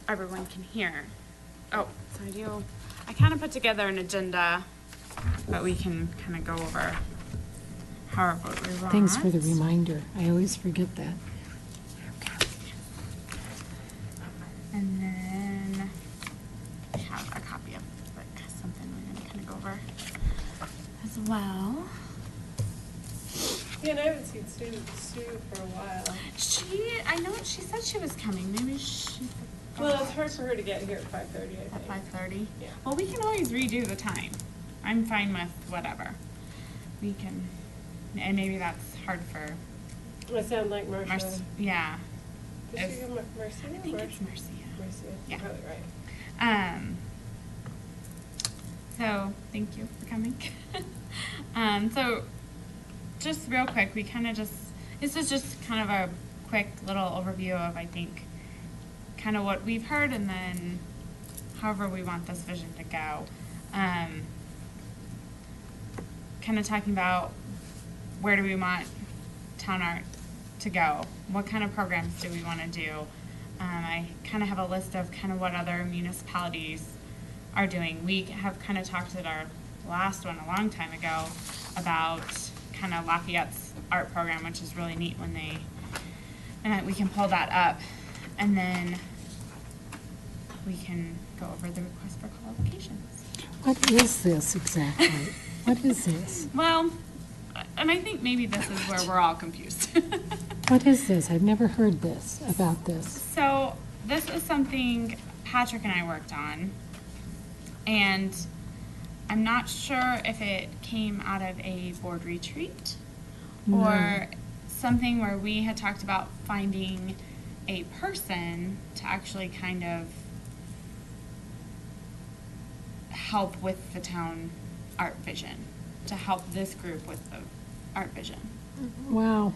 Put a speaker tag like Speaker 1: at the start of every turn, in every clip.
Speaker 1: everyone can hear. Oh, so I kind of put together an agenda, but we can kind of go over however we want.
Speaker 2: Thanks for the reminder. I always forget that.
Speaker 1: And then I have a copy of like something we're going to kind of go over as well.
Speaker 3: Yeah, and I haven't seen Sue for a while.
Speaker 1: I know she said she was coming. Maybe she.
Speaker 3: Well, it's hard for her to get here at 5:30, I think.
Speaker 1: At 5:30?
Speaker 3: Yeah.
Speaker 1: Well, we can always redo the time. I'm fine with whatever. We can, and maybe that's hard for
Speaker 3: It sounds like Marcia.
Speaker 1: Yeah.
Speaker 3: Does she go Marcia?
Speaker 1: I think it's Marcia.
Speaker 3: Marcia,
Speaker 1: Yeah.
Speaker 3: probably right.
Speaker 1: So thank you for coming. So just real quick, this is just kind of a quick little overview of, I think, kind of what we've heard, and then however we want this vision to go. Kind of talking about where do we want town art to go? What kind of programs do we want to do? I kind of have a list of kind of what other municipalities are doing. We have kind of talked at our last one a long time ago about kind of Lafayette's art program, which is really neat when and we can pull that up, and then we can go over the request for qualifications.
Speaker 2: What is this exactly? What is this?
Speaker 1: Well, and I think maybe this is where we're all confused.
Speaker 2: What is this? I've never heard about this.
Speaker 1: So this is something Patrick and I worked on, and I'm not sure if it came out of a board retreat or something where we had talked about finding a person to actually kind of help with the town art vision, to help this group with the art vision.
Speaker 2: Wow.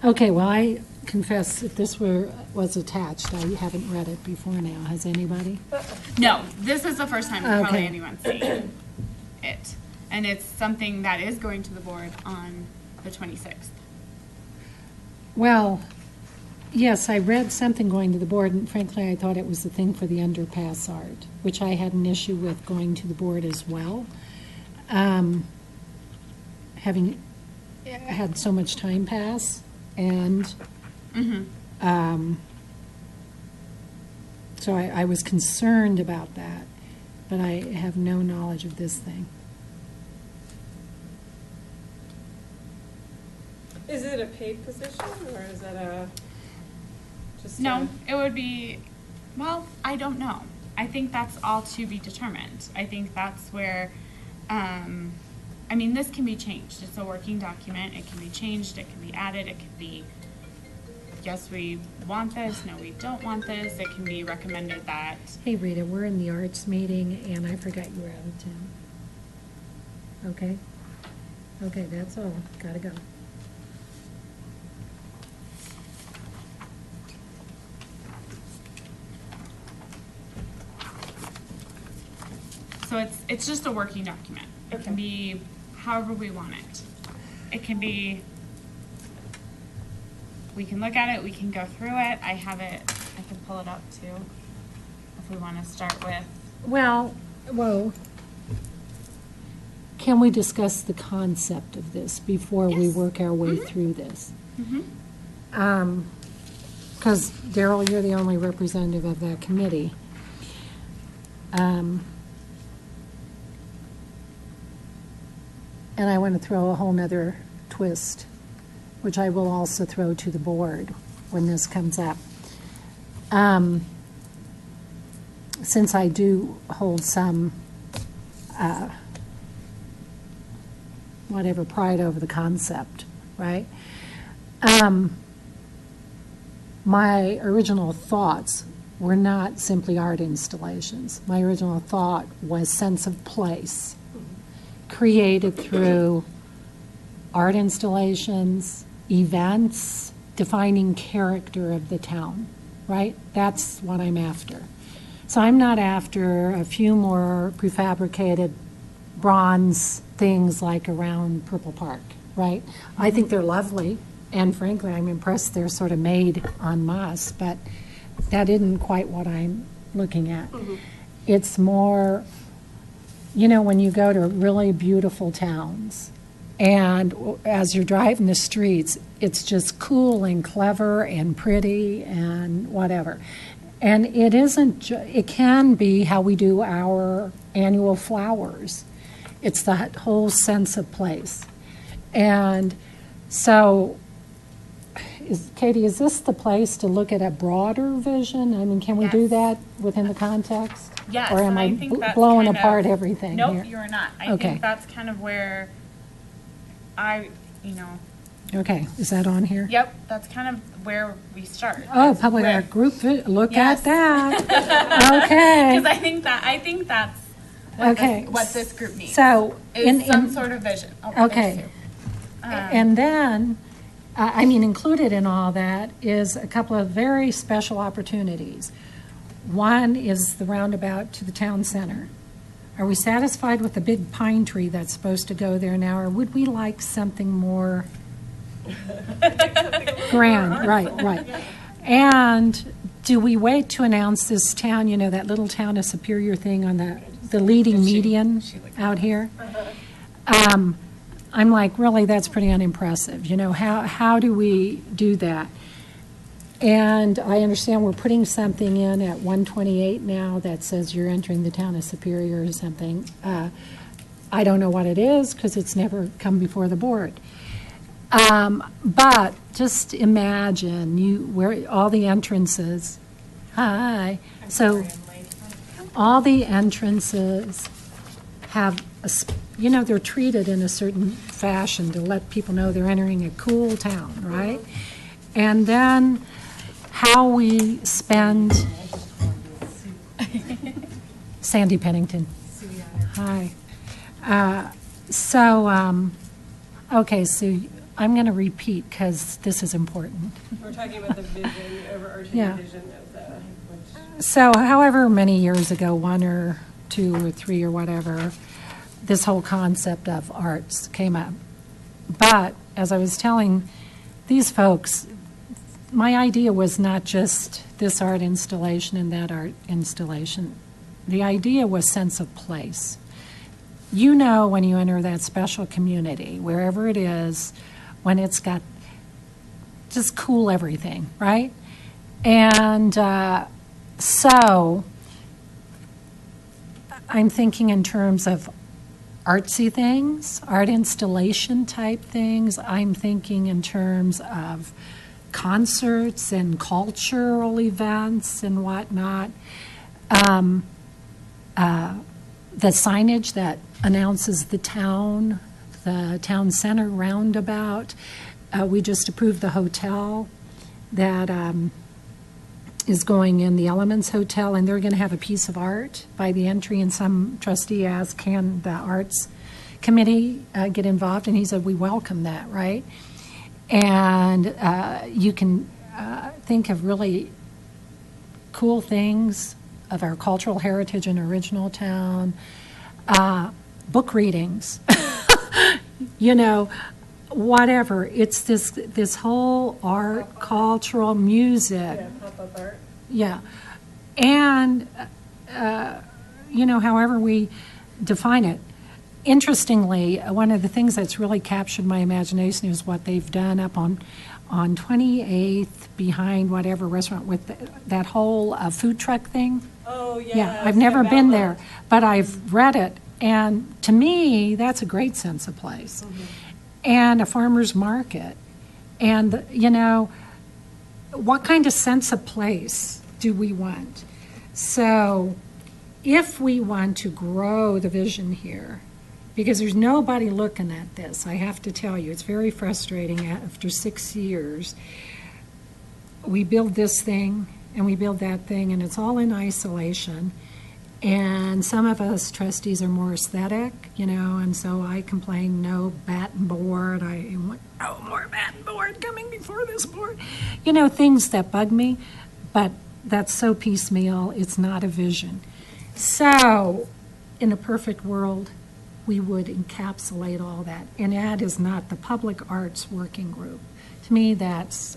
Speaker 2: Okay, well, I confess if this was attached, I haven't read it before now. Has anybody?
Speaker 1: No, this is the first time probably
Speaker 2: Okay.
Speaker 1: anyone's seen it. And it's something that is going to the board on the 26th.
Speaker 2: Well, yes, I read something going to the board, and frankly, I thought it was the thing for the underpass art, which I had an issue with going to the board as well. Having had so much time pass, and so I was concerned about that, but I have no knowledge of this thing.
Speaker 3: Is it a paid position, or is it just
Speaker 1: No, it would be, well, I don't know. I think that's all to be determined. I think that's where, I mean, this can be changed. It's a working document. It can be changed. It can be added. It can be, yes, we want this. No, we don't want this. It can be recommended that.
Speaker 2: Hey, Rita, we're in the arts meeting, and I forgot you were out of town. Okay? Okay, that's all. Gotta go.
Speaker 1: So it's just a working document. It can be however we want it. It can be, we can look at it, we can go through it. I have it, I can pull it up too, if we want to start with.
Speaker 2: Well, whoa. Can we discuss the concept of this before we
Speaker 1: Yes.
Speaker 2: work our way through this?
Speaker 1: Mm-hmm.
Speaker 2: Because, Daryl, you're the only representative of that committee. And I want to throw a whole nother twist, which I will also throw to the board when this comes up. Since I do hold some, whatever, pride over the concept, right? My original thoughts were not simply art installations. My original thought was sense of place, created through art installations, events, defining character of the town, right? That's what I'm after. So I'm not after a few more prefabricated bronze things like around Purple Park, right? I think they're lovely, and frankly, I'm impressed they're sort of made en masse, but that isn't quite what I'm looking at. It's more, you know, when you go to really beautiful towns, and as you're driving the streets, it's just cool and clever and pretty and whatever. And it isn't, it can be how we do our annual flowers. It's that whole sense of place. And so, Katie, is this the place to look at a broader vision? I mean, can we do
Speaker 1: Yes.
Speaker 2: that within the context?
Speaker 1: Yes,
Speaker 2: Or am
Speaker 1: and
Speaker 2: I
Speaker 1: I think that's
Speaker 2: blowing
Speaker 1: kind of-
Speaker 2: apart everything here?
Speaker 1: Nope, you're not. I
Speaker 2: Okay.
Speaker 1: think that's kind of where
Speaker 2: Okay, is that on here?
Speaker 1: yep, that's kind of where we start.
Speaker 2: Oh,
Speaker 1: is
Speaker 2: public
Speaker 1: where-
Speaker 2: art group, look
Speaker 1: Yes.
Speaker 2: at that. Okay.
Speaker 1: Because I think that's
Speaker 2: Okay.
Speaker 1: what this group needs.
Speaker 2: So,
Speaker 1: is some sort of vision. Oh, there's
Speaker 2: okay.
Speaker 1: two.
Speaker 2: And then, I mean, included in all that is a couple of very special opportunities. One is the roundabout to the town center. Are we satisfied with the big pine tree that's supposed to go there now, or would we like something more grand? Right. And do we wait to announce this town, you know, that little town of Superior thing on the leading median out here? I'm like, really, that's pretty unimpressive. You know, how do we do that? And I understand we're putting something in at 128 now that says you're entering the town of Superior or something. I don't know what it is because it's never come before the board. But just imagine where all the entrances. Hi. So all the entrances have you know, they're treated in a certain fashion to let people know they're entering a cool town, right? And then how we spend. Sandy Pennington. Hi. Okay, so I'm going to repeat because this is important.
Speaker 3: We're talking about the vision, the overarching
Speaker 2: Yeah.
Speaker 3: vision of the,
Speaker 2: So however many years ago, 1 or 2 or 3 or whatever, this whole concept of arts came up. But as I was telling these folks, my idea was not just this art installation and that art installation. The idea was sense of place. You know, when you enter that special community, wherever it is, when it's got just cool everything, right? And so I'm thinking in terms of artsy things, art installation type things. I'm thinking in terms of concerts and cultural events and whatnot. The signage that announces the town center roundabout. We just approved the hotel that is going in, the Elements Hotel, and they're going to have a piece of art by the entry, and some trustee asked, can the Arts Committee get involved? And he said, we welcome that, right? And you can think of really cool things of our cultural heritage and original town, book readings, you know, whatever. It's this whole art, cultural, music.
Speaker 3: yeah, pop-up art.
Speaker 2: Yeah. And, you know, however we define it. Interestingly, one of the things that's really captured my imagination is what they've done up on 28th behind whatever restaurant with that whole food truck thing.
Speaker 3: Oh, yeah.
Speaker 2: Yeah, I've never been there, but I've read it. And to me, that's a great sense of place. And a farmer's market. And, you know, what kind of sense of place do we want? So if we want to grow the vision here, because there's nobody looking at this, I have to tell you, it's very frustrating after 6 years. We build this thing and we build that thing, and it's all in isolation. And some of us trustees are more aesthetic, you know, and so I complain, no batten board. I want no more batten board coming before this board. You know, things that bug me, but that's so piecemeal, it's not a vision. So, in a perfect world, we would encapsulate all that. And that is not the Public Arts Working Group. To me, that's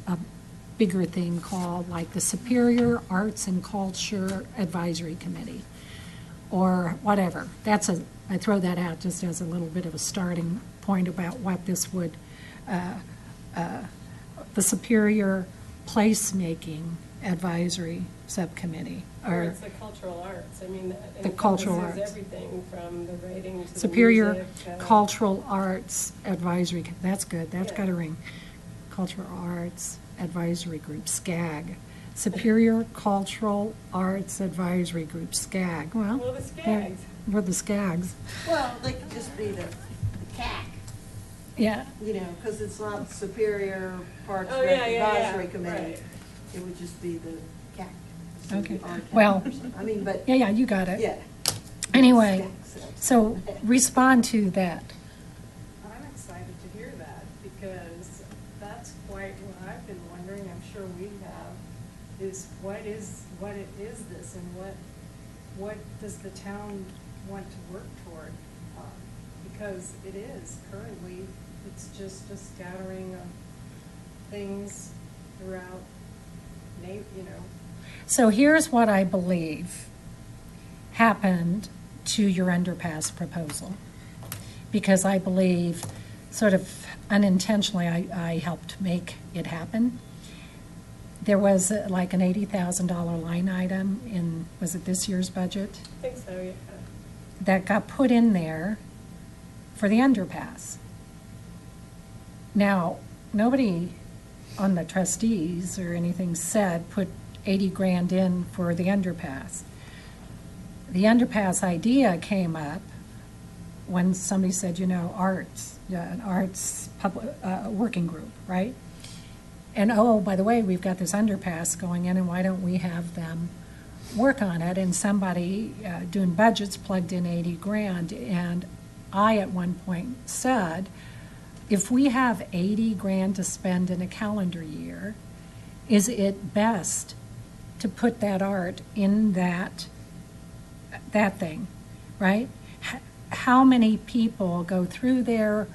Speaker 2: bigger thing called like the Superior Arts and Culture Advisory Committee, or whatever. I throw that out just as a little bit of a starting point about what this would, the Superior Placemaking Advisory Subcommittee,
Speaker 3: Or
Speaker 2: or
Speaker 3: it's the cultural arts. I mean, it
Speaker 2: The cultural
Speaker 3: encompasses
Speaker 2: arts.
Speaker 3: everything from the writing to the
Speaker 2: Superior
Speaker 3: music.
Speaker 2: Cultural Arts Advisory, that's good, that's
Speaker 3: Yeah.
Speaker 2: got a ring. Cultural Arts Advisory Group, SCAG. Superior Cultural Arts Advisory Group, SCAG. Well,
Speaker 3: Well, the SCAGs.
Speaker 2: we're the SCAGs.
Speaker 4: Well, they could just be the CAC,
Speaker 2: Yeah,
Speaker 4: you know, because it's not Superior Parks
Speaker 3: Oh,
Speaker 4: Rec
Speaker 3: yeah, yeah, yeah,
Speaker 4: Advisory Committee.
Speaker 3: right.
Speaker 4: It would just be the CAC.
Speaker 2: Okay.
Speaker 4: CRCAC
Speaker 2: Well-
Speaker 4: or something. I mean, but,
Speaker 2: yeah, you got it.
Speaker 4: yeah.
Speaker 2: Anyway,
Speaker 4: SCAC,
Speaker 2: so respond to that.
Speaker 5: I'm excited to hear that, because that's quite what I've been wondering, I'm sure we have, is what it is this, and what does the town want to work toward? Because it is, currently, it's just a scattering of things throughout, you know.
Speaker 2: So here's what I believe happened to your underpass proposal. Because I believe, sort of unintentionally, I helped make it happen. There was like an $80,000 line item in, was it this year's budget?
Speaker 3: I think so, yeah.
Speaker 2: That got put in there for the underpass. Now, nobody on the trustees or anything said put 80 grand in for the underpass. The underpass idea came up when somebody said, you know, arts, an arts public, working group, right? And oh, by the way, we've got this underpass going in, and why don't we have them work on it? And somebody doing budgets plugged in 80 grand, and I at one point said, if we have 80 grand to spend in a calendar year, is it best to put that art in that thing, right? How many people go through there,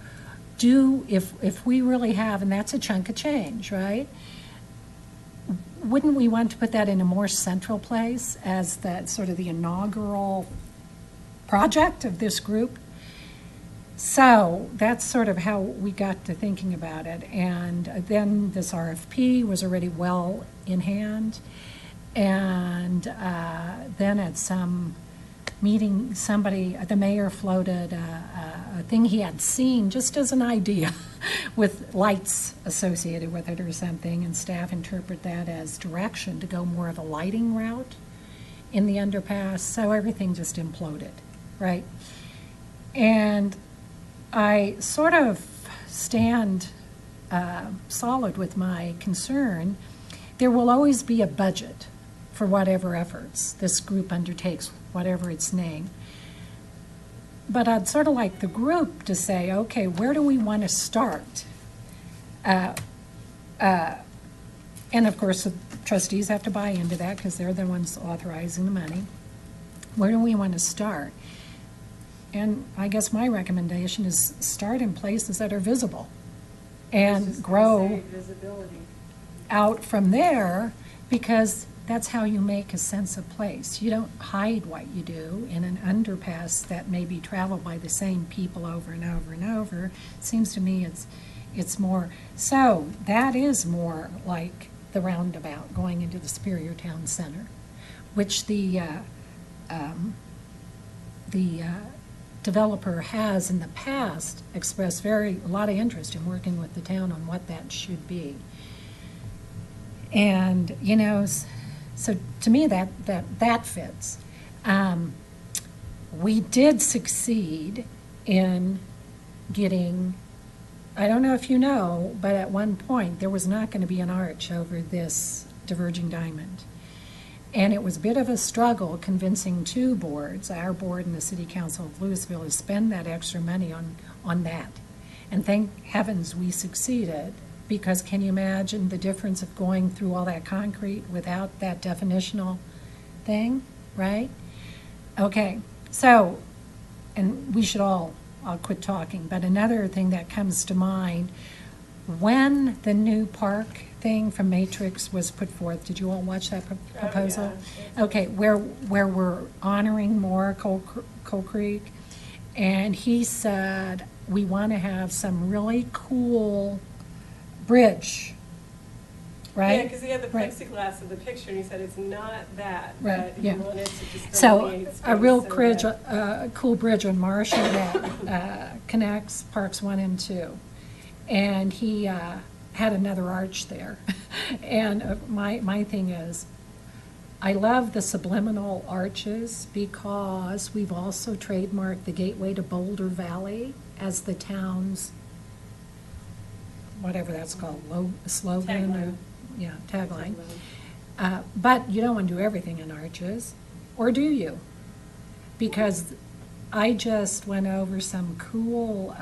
Speaker 2: if we really have, and that's a chunk of change, right? Wouldn't we want to put that in a more central place as that sort of the inaugural project of this group? So that's sort of how we got to thinking about it. And then this RFP was already well in hand. And then at some meeting, the mayor floated a thing he had seen just as an idea with lights associated with it or something, and staff interpret that as direction to go more of a lighting route in the underpass, so everything just imploded, right? And I sort of stand solid with my concern. There will always be a budget for whatever efforts this group undertakes, whatever its name. But I'd sort of like the group to say, okay, where do we want to start? And of course, the trustees have to buy into that because they're the ones authorizing the money. Where do we want to start? And I guess my recommendation is start in places that are visible and grow
Speaker 5: Visibility.
Speaker 2: out from there, because that's how you make a sense of place. You don't hide what you do in an underpass that may be traveled by the same people over and over and over. It seems to me it's more, so that is more like the roundabout going into the Superior Town Center, which the developer has in the past expressed a lot of interest in working with the town on what that should be. And, you know, so to me that fits. We did succeed in getting, I don't know if you know, but at one point there was not going to be an arch over this diverging diamond. And it was a bit of a struggle convincing two boards, our board and the City Council of Louisville, to spend that extra money on that. And thank heavens we succeeded, because can you imagine the difference of going through all that concrete without that definitional thing, right? Okay, so, and we should I'll quit talking, but another thing that comes to mind, when the new park thing from Matrix was put forth. Did you all watch that proposal?
Speaker 3: yeah.
Speaker 2: Okay, where we're honoring more Coal Creek, and he said, we want to have some really cool bridge, right?
Speaker 3: Yeah, because he had the
Speaker 2: Right.
Speaker 3: plexiglass of the picture, and he said it's not that,
Speaker 2: Right,
Speaker 3: but he
Speaker 2: yeah.
Speaker 3: wanted to just
Speaker 2: So,
Speaker 3: delineate
Speaker 2: a
Speaker 3: space
Speaker 2: real
Speaker 3: so
Speaker 2: bridge,
Speaker 3: that-
Speaker 2: cool bridge on Marshall that connects Parks 1 and 2. And he had another arch there. And my thing is, I love the subliminal arches because we've also trademarked the gateway to Boulder Valley as the town's, whatever that's called, slogan or,
Speaker 3: Tagline.
Speaker 2: yeah, tagline. But you don't want to do everything in arches, or do you? Because I just went over some cool,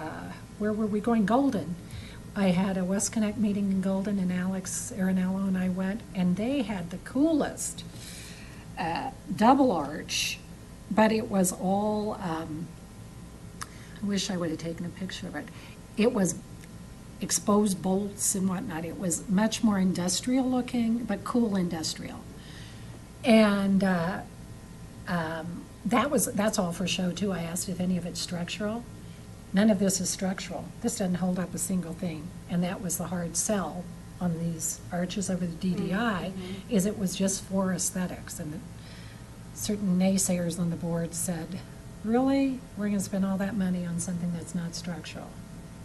Speaker 2: where were we going? Golden. I had a West Connect meeting in Golden, and Alex Arenello and I went, and they had the coolest double arch, but it was all, I wish I would have taken a picture of it. It was exposed bolts and whatnot. It was much more industrial looking, but cool industrial. And that's all for show too. I asked if any of it's structural. None of this is structural. This doesn't hold up a single thing. And that was the hard sell on these arches over the DDI, is it was just for aesthetics. And certain naysayers on the board said, really? We're going to spend all that money on something that's not structural?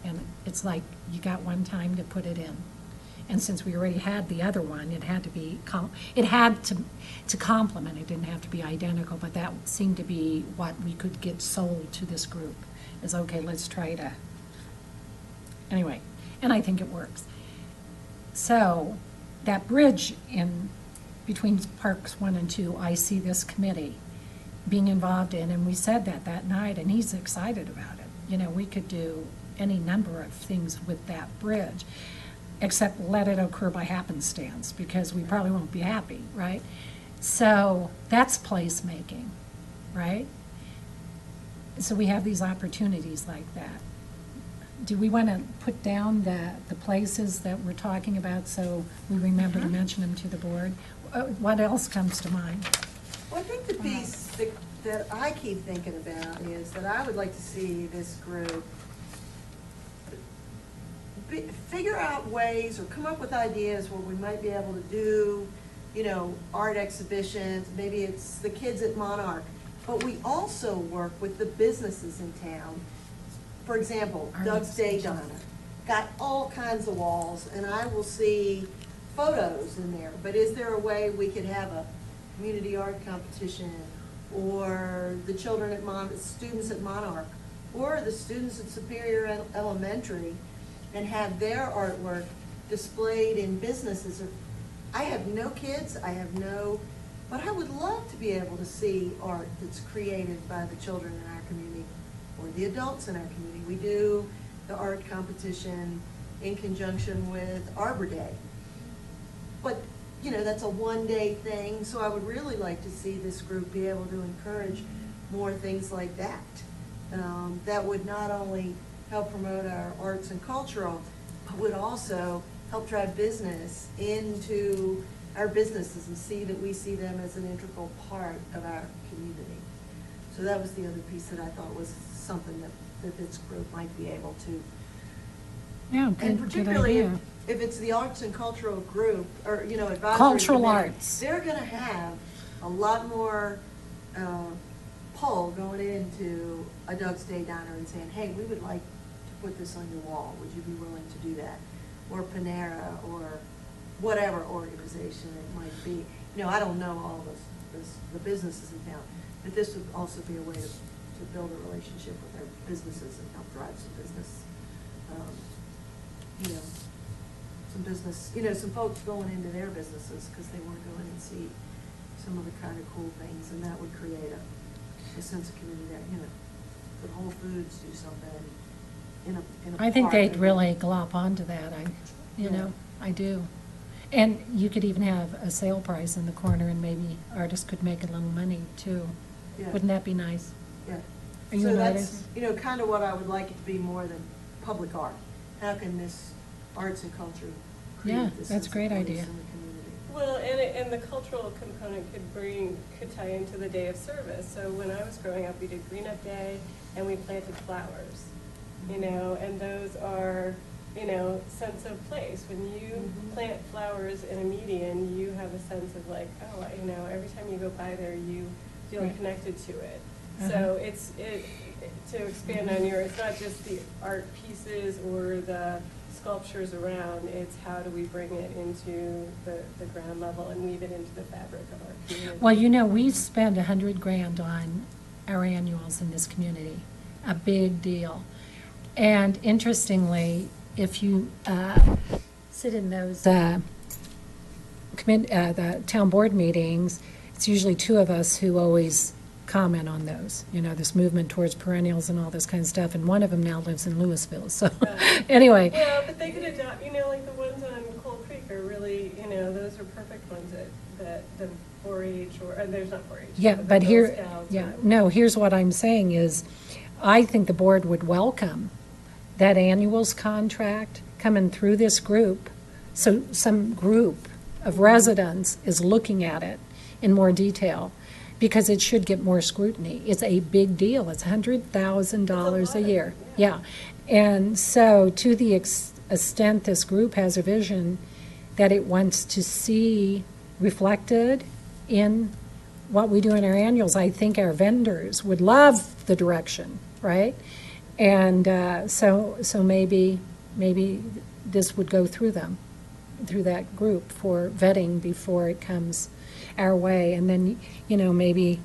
Speaker 2: And it's like, you got one time to put it in. And since we already had the other one, it had to be, it had to complement. It didn't have to be identical, but that seemed to be what we could get sold to this group, is okay, let's try to, anyway, and I think it works. So, that bridge in between Parks 1 and 2, I see this committee being involved in, and we said that night, and he's excited about it. You know, we could do any number of things with that bridge, except let it occur by happenstance, because we probably won't be happy, right? So that's placemaking, right? So we have these opportunities like that. Do we want to put down the places that we're talking about so we remember to mention them to the board? What else comes to mind?
Speaker 4: Well, I think the piece that I keep thinking about is that I would like to see this group figure out ways or come up with ideas where we might be able to do, you know, art exhibitions. Maybe it's the kids at Monarch. But we also work with the businesses in town. For example,
Speaker 2: Art
Speaker 4: Doug's Day
Speaker 2: exhibitions.
Speaker 4: Diner got all kinds of walls, and I will see photos in there. But is there a way we could have a community art competition, or the children at students at Monarch, or the students at Superior Elementary, and have their artwork displayed in businesses? I have no kids, but I would love to be able to see art that's created by the children in our community or the adults in our community. We do the art competition in conjunction with Arbor Day. But, you know, that's a one-day thing, so I would really like to see this group be able to encourage more things like that. That would not only help promote our arts and cultural, but would also help drive business into our businesses and see that we see them as an integral part of our community. So that was the other piece that I thought was something that this group might be able to.
Speaker 2: Yeah,
Speaker 4: And
Speaker 2: good
Speaker 4: particularly
Speaker 2: idea.
Speaker 4: if it's the arts and cultural group, or, you know, advisory
Speaker 2: Cultural
Speaker 4: committee,
Speaker 2: arts.
Speaker 4: they're gonna have a lot more, pull going into a Doug's Day Diner and saying, hey, we would like to put this on your wall, would you be willing to do that? Or Panera, or whatever organization it might be. You know, I don't know all the businesses in town, but this would also be a way to build a relationship with our businesses and help drive some business. You know, some business, you know, some folks going into their businesses because they want to go in and see some of the kind of cool things, and that would create a sense of community there. You know, could Whole Foods do something in a
Speaker 2: I think
Speaker 4: park,
Speaker 2: they'd
Speaker 4: maybe?
Speaker 2: really glop onto that, you
Speaker 4: Yeah.
Speaker 2: know, I do. And you could even have a sale price in the corner, and maybe artists could make a little money too.
Speaker 4: Yeah.
Speaker 2: Wouldn't that be nice?
Speaker 4: Yeah.
Speaker 2: Are you
Speaker 4: So
Speaker 2: an
Speaker 4: that's,
Speaker 2: artist?
Speaker 4: you know, kind of what I would like it to be more than public art. How can this arts and culture
Speaker 2: Yeah,
Speaker 4: create this
Speaker 2: that's a
Speaker 4: sense of
Speaker 2: great
Speaker 4: place
Speaker 2: idea.
Speaker 4: in the community.
Speaker 3: Well, and the cultural component could tie into the day of service. So when I was growing up, we did Green Up Day and we planted flowers, you know, and those are, you know, sense of place. When you plant flowers in a median, you have a sense of like, oh, you know, every time you go by there, you feel
Speaker 2: Right.
Speaker 3: connected to it.
Speaker 2: Uh-huh.
Speaker 3: So to expand on it's not just the art pieces or the sculptures around, it's how do we bring it into the ground level and weave it into the fabric of our community.
Speaker 2: Well, you know, we spend $100,000 on our annuals in this community, a big deal. And interestingly, if you sit in those the town board meetings, it's usually two of us who always comment on those, you know, this movement towards perennials and all this kind of stuff, and one of them now lives in Louisville, so, anyway.
Speaker 3: Well, but they could adopt, you know, like the ones on Coal Creek are really, you know, those are perfect ones that the 4-H or there's not 4-H.
Speaker 2: Yeah,
Speaker 3: the
Speaker 2: but
Speaker 3: Girl
Speaker 2: here,
Speaker 3: Scouts
Speaker 2: yeah,
Speaker 3: or-
Speaker 2: no, here's what I'm saying is, I think the board would welcome that annuals contract coming through this group, so some group of residents is looking at it in more detail, because it should get more scrutiny. It's a big deal. It's $100,000 a year. Yeah. And so to the extent this group has a vision that it wants to see reflected in what we do in our annuals, I think our vendors would love the direction, right? And so maybe this would go through them, through that group for vetting before it comes our way. And then, you know, maybe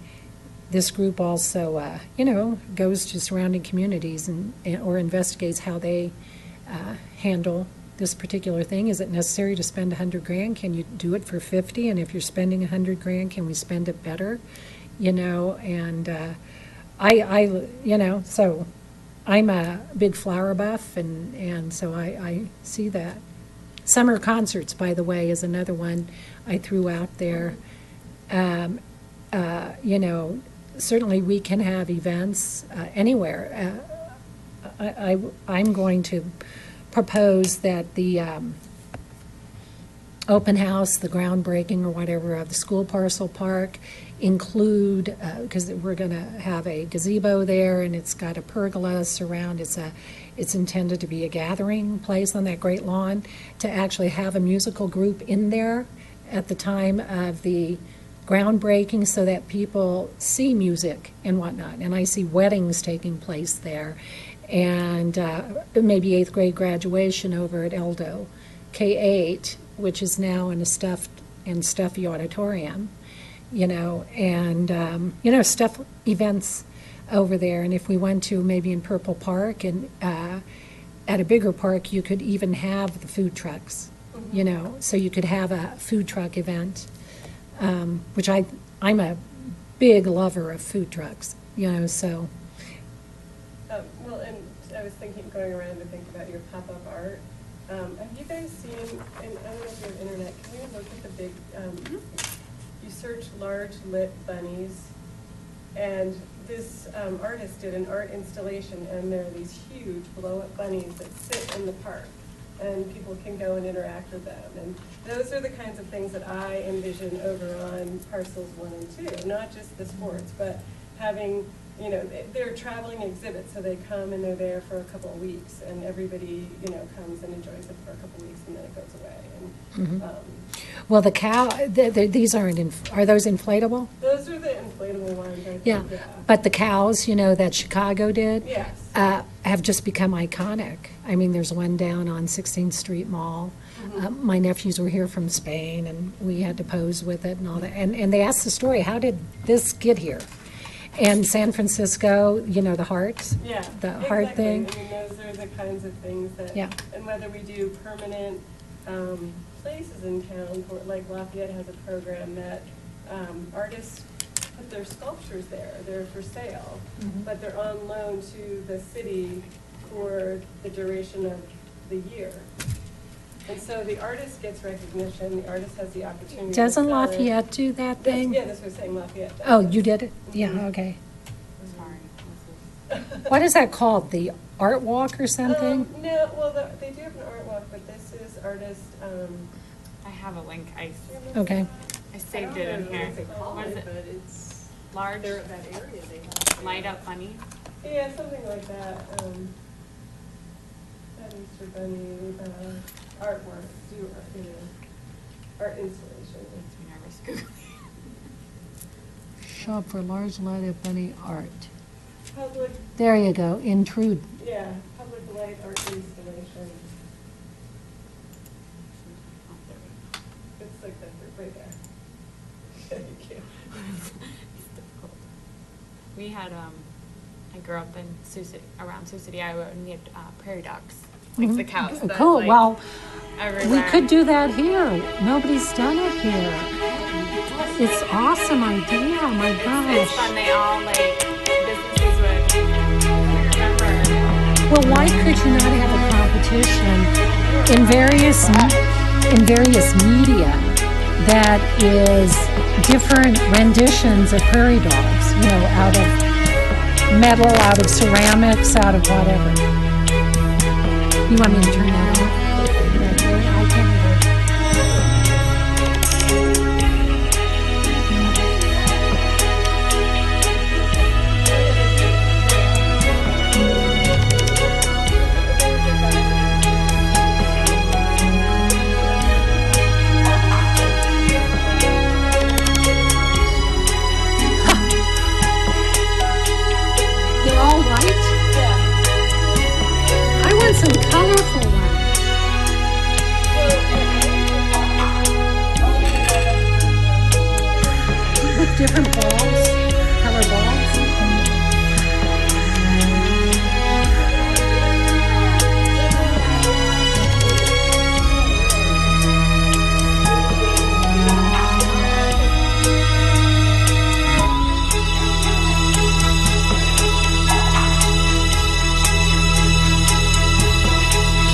Speaker 2: this group also, you know, goes to surrounding communities and or investigates how they handle this particular thing. Is it necessary to spend $100,000? Can you do it for 50? And if you're spending $100,000, can we spend it better? You know, and I you know, so I'm a big flower buff, and so I see that. Summer concerts, by the way, is another one I threw out there. You know, certainly we can have events anywhere. I'm going to propose that the open house, the groundbreaking or whatever of the school parcel park include, because we're going to have a gazebo there and it's got a pergola surround. It's intended to be a gathering place on that great lawn, to actually have a musical group in there at the time of the groundbreaking so that people see music and whatnot. And I see weddings taking place there, and maybe 8th grade graduation over at Eldo K-8, which is now in a stuffy auditorium, you know, and, you know, stuff events over there. And if we went to maybe in Purple Park and at a bigger park, you could even have the food trucks, you know, so you could have a food truck event, which I'm a big lover of food trucks, you know, so.
Speaker 3: Well, and I was thinking, going around to think about your pop-up art. Have you guys seen, and I don't know if you have internet, can you look at the big, you search large lit bunnies, and this artist did an art installation, and there are these huge blow-up bunnies that sit in the park, and people can go and interact with them. And those are the kinds of things that I envision over on parcels 1 and 2, not just the sports, but having, you know, they're traveling exhibits, so they come and they're there for a couple of weeks, and everybody, you know, comes and enjoys it for a couple of weeks, and then it goes away. And
Speaker 2: Well, the cow, these aren't, are those inflatable?
Speaker 3: those are the inflatable ones, I think.
Speaker 2: Yeah, but the cows, you know, that Chicago did,
Speaker 3: Yes.
Speaker 2: have just become iconic. I mean, there's one down on 16th Street Mall. My nephews were here from Spain, and we had to pose with it and all that. And they asked the story, how did this get here? And San Francisco, you know, the heart,
Speaker 3: Yeah.
Speaker 2: the heart thing.
Speaker 3: I mean, those are the kinds of things that,
Speaker 2: Yeah.
Speaker 3: and whether we do permanent places in town, like Lafayette has a program that artists put their sculptures there. They're for sale, but they're on loan to the city for the duration of the year. And so the artist gets recognition, the artist has the opportunity to
Speaker 2: Doesn't
Speaker 3: sell it.
Speaker 2: Lafayette do that thing?
Speaker 3: Yeah, that's what I'm saying, Lafayette does.
Speaker 2: Oh, you did it? Yeah,
Speaker 3: Mhm.
Speaker 2: okay.
Speaker 1: Sorry.
Speaker 2: What is that called? The art walk or something?
Speaker 3: No, well, they do have an art walk, but this is artist,
Speaker 1: I have a link. I
Speaker 2: Okay.
Speaker 1: saved it in here. What is it?
Speaker 5: But it's,
Speaker 1: Large
Speaker 5: they're at that area they have.
Speaker 1: light up bunny.
Speaker 3: yeah, something like that. That Easter Bunny, artwork, art installation.
Speaker 1: Makes me nervous. Googling.
Speaker 2: Shop for large light bunny art.
Speaker 3: Public,
Speaker 2: There you go, intrude.
Speaker 3: yeah, public light art installation. It's like that right there. Thank you.
Speaker 1: We had I grew up in around Sioux City, Iowa, and we had prairie dogs, like the cows. that,
Speaker 2: Cool,
Speaker 1: like,
Speaker 2: well, we
Speaker 1: everywhere.
Speaker 2: could do that here. Nobody's done it here. It's awesome idea, my
Speaker 1: It's
Speaker 2: gosh.
Speaker 1: fun. They all like businesses would. I remember.
Speaker 2: Well, why could you not have a competition in various media that is different renditions of prairie dogs, you know, out of metal, out of ceramics, out of whatever. You want me to turn that off? I can't even. They're all white? I want some colorful ones. With different balls, color balls.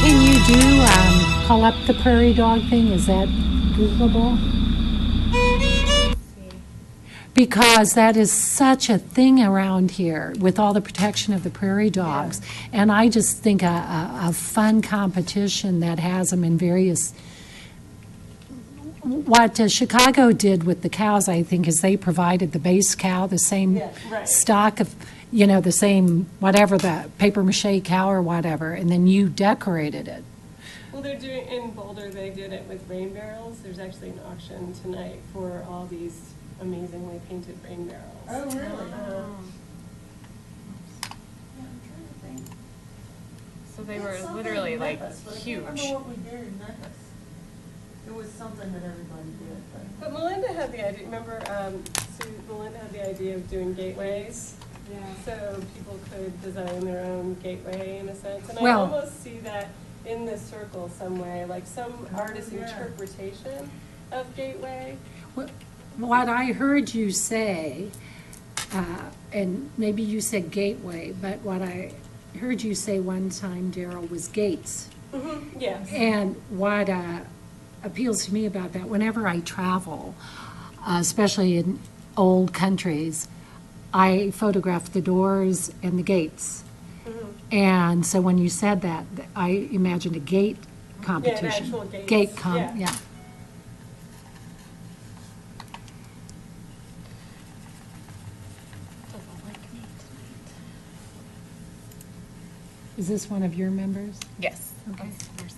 Speaker 2: Can you do, call up the prairie dog thing? Is that Googleable? Because that is such a thing around here with all the protection of the prairie dogs. And I just think a fun competition that has them in various. What Chicago did with the cows, I think, is they provided the base cow, the same
Speaker 3: Yeah, right.
Speaker 2: stock of, you know, the same, whatever, the paper mache cow or whatever, and then you decorated it.
Speaker 3: Well, they're doing, in Boulder, they did it with rain barrels. There's actually an auction tonight for all these amazingly painted rain barrels.
Speaker 4: Oh, really?
Speaker 1: So they were literally like huge.
Speaker 4: I remember what we did in Memphis. It was something that everybody did,
Speaker 3: But Melinda had the idea, remember, Melinda had the idea of doing gateways?
Speaker 5: Yeah.
Speaker 3: So people could design their own gateway in a sense. And I
Speaker 2: Well-
Speaker 3: almost see that in this circle some way, like some artist's interpretation of gateway.
Speaker 2: What I heard you say, and maybe you said gateway, but what I heard you say one time, Daryl, was gates.
Speaker 3: Yes.
Speaker 2: And what appeals to me about that, whenever I travel, especially in old countries, I photograph the doors and the gates. And so when you said that, I imagined a gate competition.
Speaker 3: actual gates, yeah.
Speaker 2: Yeah.
Speaker 1: Doesn't like me tonight.
Speaker 2: Is this one of your members?
Speaker 1: Yes.
Speaker 2: Okay.
Speaker 1: That's Marcia.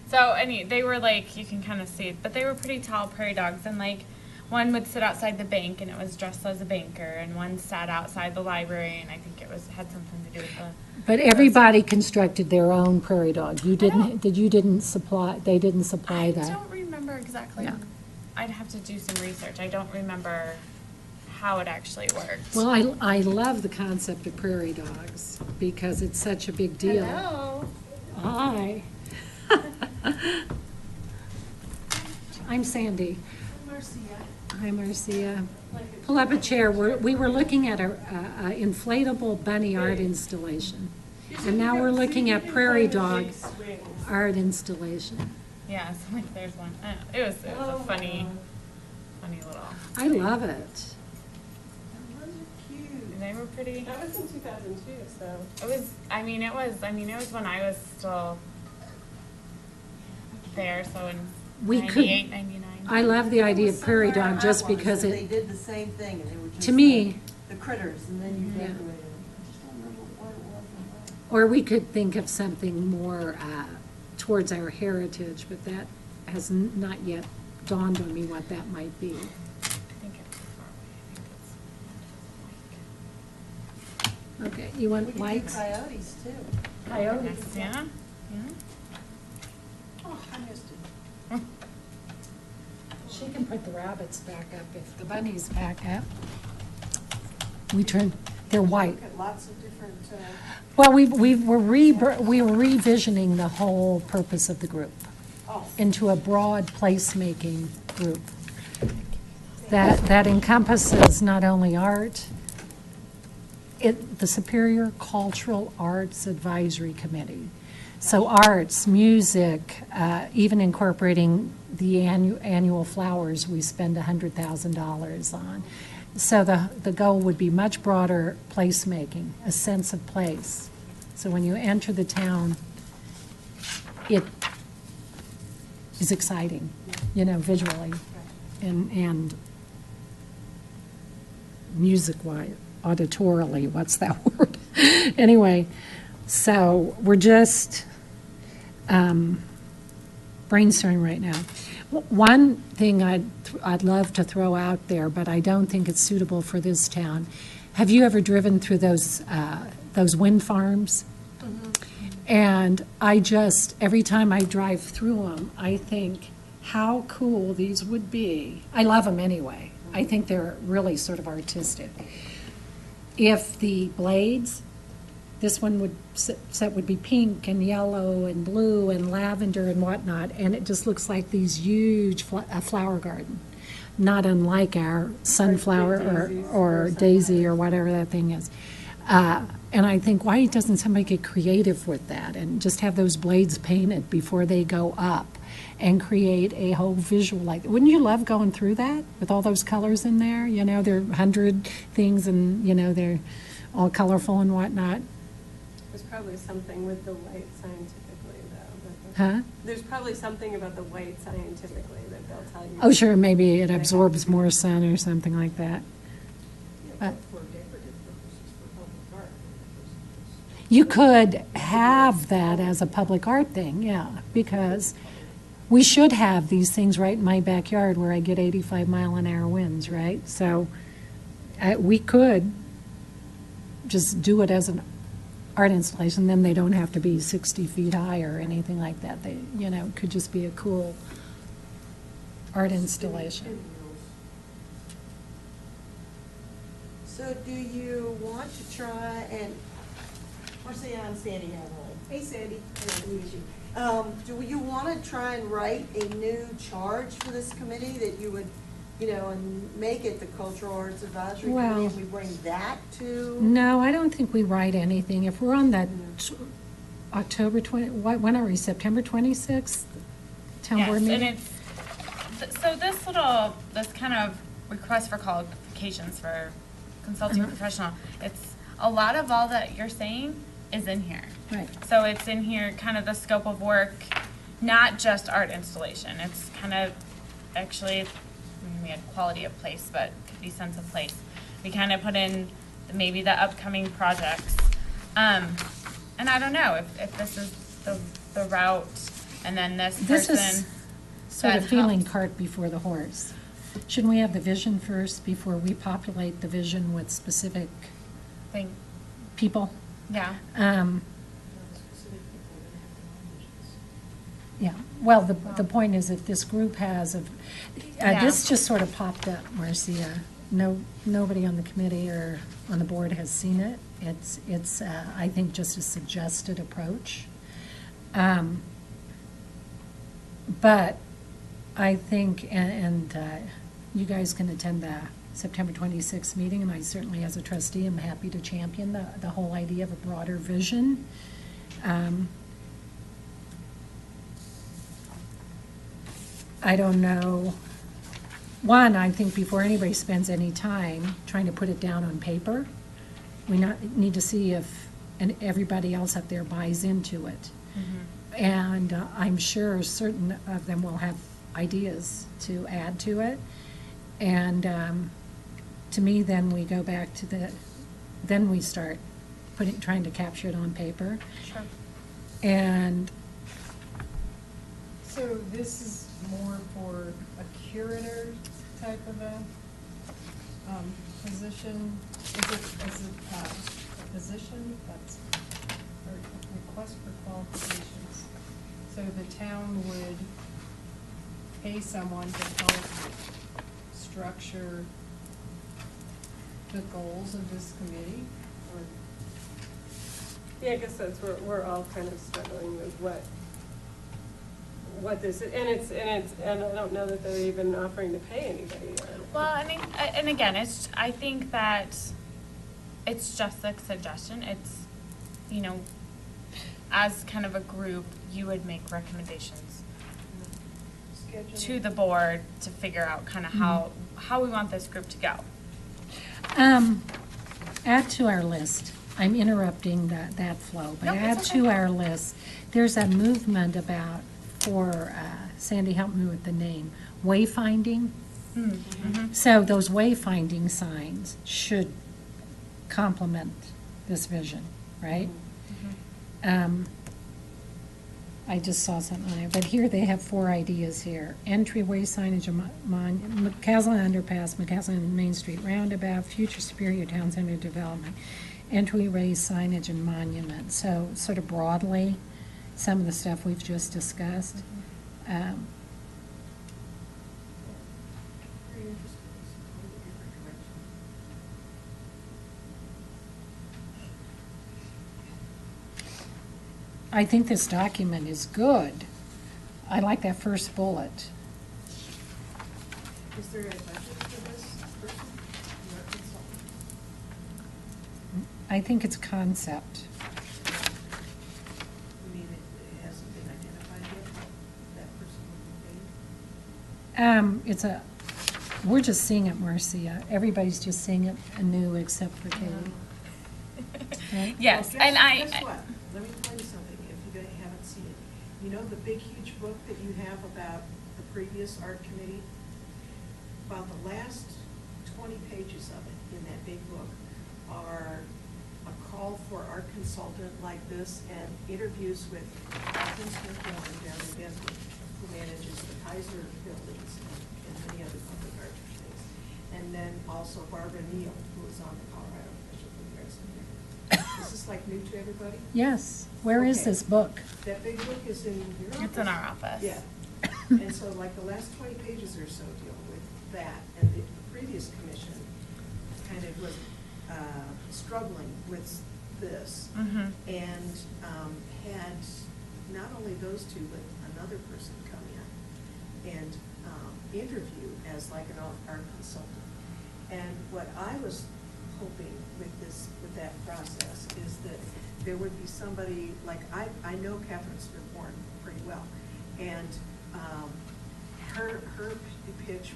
Speaker 1: So, they were like, you can kind of see, but they were pretty tall prairie dogs, and like, one would sit outside the bank, and it was dressed as a banker, and one sat outside the library, and I think it had something to do with the.
Speaker 2: But everybody constructed their own prairie dog. You didn't, they didn't supply
Speaker 1: I
Speaker 2: that?
Speaker 1: don't remember exactly.
Speaker 2: Yeah.
Speaker 1: I'd have to do some research. I don't remember how it actually worked.
Speaker 2: Well, I love the concept of prairie dogs because it's such a big deal.
Speaker 3: Hello.
Speaker 2: Hi. I'm Sandy. Hi, Marcia. Pull up a chair. We were looking at a inflatable bunny art installation. And now we're looking at prairie dog art installation.
Speaker 1: Yeah, so like there's one. It was a funny little.
Speaker 2: I love it.
Speaker 1: And they were pretty.
Speaker 3: That was in 2002, so.
Speaker 1: It was when I was still there, so in
Speaker 2: We could-
Speaker 1: 98, 99.
Speaker 2: I love the idea of prairie
Speaker 4: Somewhere
Speaker 2: dog
Speaker 4: I
Speaker 2: just
Speaker 4: was,
Speaker 2: because
Speaker 4: that They
Speaker 2: it,
Speaker 4: did the same thing, and they were just.
Speaker 2: to me-
Speaker 4: like the critters, and then you
Speaker 2: Yeah.
Speaker 4: decorated them. I just don't remember what it was.
Speaker 2: or we could think of something more towards our heritage, but that has not yet dawned on me what that might be.
Speaker 1: I think it's far away. I think it's
Speaker 2: Okay, you
Speaker 4: We
Speaker 2: want
Speaker 4: could do
Speaker 2: lights?
Speaker 4: coyotes, too.
Speaker 2: Coyotes.
Speaker 1: Yeah.
Speaker 4: Oh, I missed it.
Speaker 2: She can put the rabbits back up if the bunnies back up. We turn, they're white.
Speaker 4: Look at lots of different,
Speaker 2: Well, we were revisioning the whole purpose of the group into a broad placemaking group that encompasses not only art, the Superior Cultural Arts Advisory Committee. So arts, music, even incorporating the annual flowers we spend $100,000 on. So the goal would be much broader placemaking, a sense of place. So when you enter the town, it is exciting, visually and music-wise, auditorily, what's that word? Anyway, so we're just brainstorming right now. One thing I'd love to throw out there, but I don't think it's suitable for this town. Have you ever driven through those wind farms? And every time I drive through them, I think how cool these would be. I love them anyway. I think they're really sort of artistic. If the blades, this one would be pink and yellow and blue and lavender and whatnot, and it just looks like these huge flower garden, not unlike our sunflower or daisy or whatever that thing is. And I think, why doesn't somebody get creative with that and just have those blades painted before they go up and create a whole visual like, wouldn't you love going through that with all those colors in there? There are 100 things and, they're all colorful and whatnot.
Speaker 3: There's probably something with the light scientifically, though.
Speaker 2: Huh?
Speaker 3: There's probably something about the light scientifically that they'll tell you.
Speaker 2: Oh, sure, maybe it absorbs more sun or something like that. But
Speaker 4: For decorative purposes, for public art.
Speaker 2: you could have that as a public art thing, yeah, because we should have these things right in my backyard where I get 85-mile-an-hour winds, right? So we could just do it as an art installation, then they don't have to be 60 feet high or anything like that. They, it could just be a cool art installation.
Speaker 4: So do you want to try and, Marcia and Sandy Hathaway. Hey Sandy. Nice to meet you. Do you want to try and write a new charge for this committee that you would, and make it the Cultural Arts Advisory
Speaker 2: Well-
Speaker 4: Committee, and we bring that to?
Speaker 2: No, I don't think we write anything. If we're on that October 20, when are we, September 26th? Town board
Speaker 1: Yes, and
Speaker 2: meeting?
Speaker 1: so this kind of request for qualifications for consulting professional, it's a lot of all that you're saying is in here.
Speaker 2: Right.
Speaker 1: So it's in here, kind of the scope of work, not just art installation. It's kind of, actually, we had quality of place, but could be sense of place. We kind of put in maybe the upcoming projects. And I don't know if this is the route, and then this
Speaker 2: This
Speaker 1: person.
Speaker 2: is sort
Speaker 1: that
Speaker 2: of feeling
Speaker 1: helps.
Speaker 2: cart before the horse. Shouldn't we have the vision first before we populate the vision with specific
Speaker 1: Thing.
Speaker 2: people?
Speaker 1: Yeah.
Speaker 2: Yeah, well, the point is if this group has,
Speaker 1: Yeah.
Speaker 2: this just sort of popped up, Marcia. Nobody on the committee or on the board has seen it. It's I think, just a suggested approach. But I think, and you guys can attend the September 26th meeting, and I certainly, as a trustee, am happy to champion the whole idea of a broader vision. I don't know. One, I think before anybody spends any time trying to put it down on paper, We need to see if, and everybody else up there buys into it. And I'm sure certain of them will have ideas to add to it. And to me, then we go back to then we start trying to capture it on paper.
Speaker 1: Sure.
Speaker 2: And
Speaker 5: So this is more for a curator type of a position? Is it a position that's, or a request for qualifications? So the town would pay someone to help structure the goals of this committee, or?
Speaker 3: Yeah, I guess that's where we're all kind of struggling with what this is, and I don't know that they're even offering to pay anybody yet.
Speaker 1: Well, I mean, and again, I think that it's just a suggestion. It's, you know, as kind of a group, you would make recommendations to the board to figure out kind of how we want this group to go.
Speaker 2: add to our list, I'm interrupting that flow, but
Speaker 1: Nope,
Speaker 2: add
Speaker 1: it's
Speaker 2: to
Speaker 1: okay.
Speaker 2: our list, there's a movement about, for, Sandy, help me with the name, wayfinding.
Speaker 1: Mm-hmm.
Speaker 2: So those wayfinding signs should complement this vision, right? I just saw something on it, but here they have 4 ideas here. Entryway signage, McCaslin Underpass, McCaslin Main Street Roundabout, future Superior Town Center development, entryway signage and monument. So sort of broadly, some of the stuff we've just discussed. I think this document is good. I like that first bullet.
Speaker 6: Is there a budget for this person, your consultant?
Speaker 2: I think it's concept.
Speaker 6: You mean it hasn't been identified yet, how that person would be paid?
Speaker 2: It's we're just seeing it, Marcia. Everybody's just seeing it anew except for Katie. Right?
Speaker 1: Yes,
Speaker 6: Well,
Speaker 1: and I.
Speaker 6: Guess what? Let me tell you something, if you guys haven't seen it. You know the big, huge book that you have about the previous art committee? About the last 20 pages of it in that big book are a call for art consultant like this and interviews with Catherine Smith-Warren down in Benton, who manages the Kaiser buildings and many other public art things. And then also Barbara Neal, who is on the Colorado Official Progress Committee. Is this like new to everybody?
Speaker 2: Yes. Where is
Speaker 6: Okay.
Speaker 2: this book?
Speaker 6: That big book is in your office?
Speaker 1: It's in our office.
Speaker 6: Yeah. And so like the last 20 pages or so deal with that, and the previous commission kind of was struggling with this.
Speaker 1: Mhm.
Speaker 6: And had not only those two, but another person come in and interview as like an art consultant. And what I was hoping with that process is that there would be somebody, like, I know Catherine Smith-Warren pretty well, and her pitch,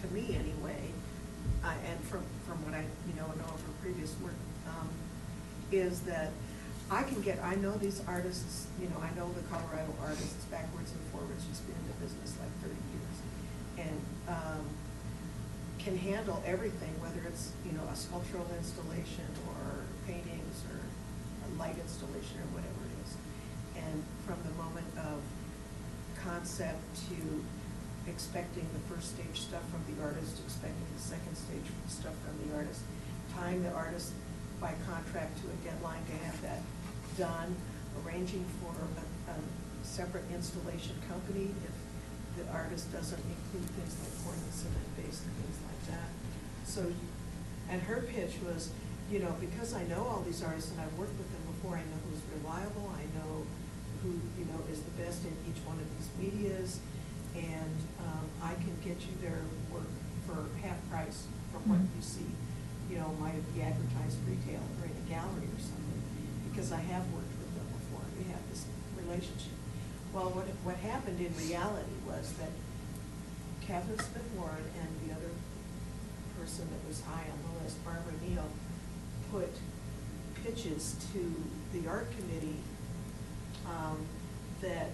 Speaker 6: to me anyway, and from what I know of her previous work, is that I know these artists, I know the Colorado artists backwards and forwards. She's been in the business like 30 years, and can handle everything, whether it's, a sculptural installation or paintings or a light installation or whatever it is. And from the moment of concept to expecting the first stage stuff from the artist, expecting the second stage stuff from the artist, tying the artist by contract to a deadline to have that done, arranging for a separate installation company if the artist doesn't include things like corn and cement based and things like that. So, and her pitch was, because I know all these artists and I've worked with them before, I know who's reliable, I know who, is the best in each one of these medias, and I can get you their work for half price from what you see, might be advertised retail or in a gallery or something, because I have worked with them before, we have this relationship. Well, what happened in reality was that Catherine Smith-Warren and the other person that was high on the list, Barbara Neal, put pitches to the art committee that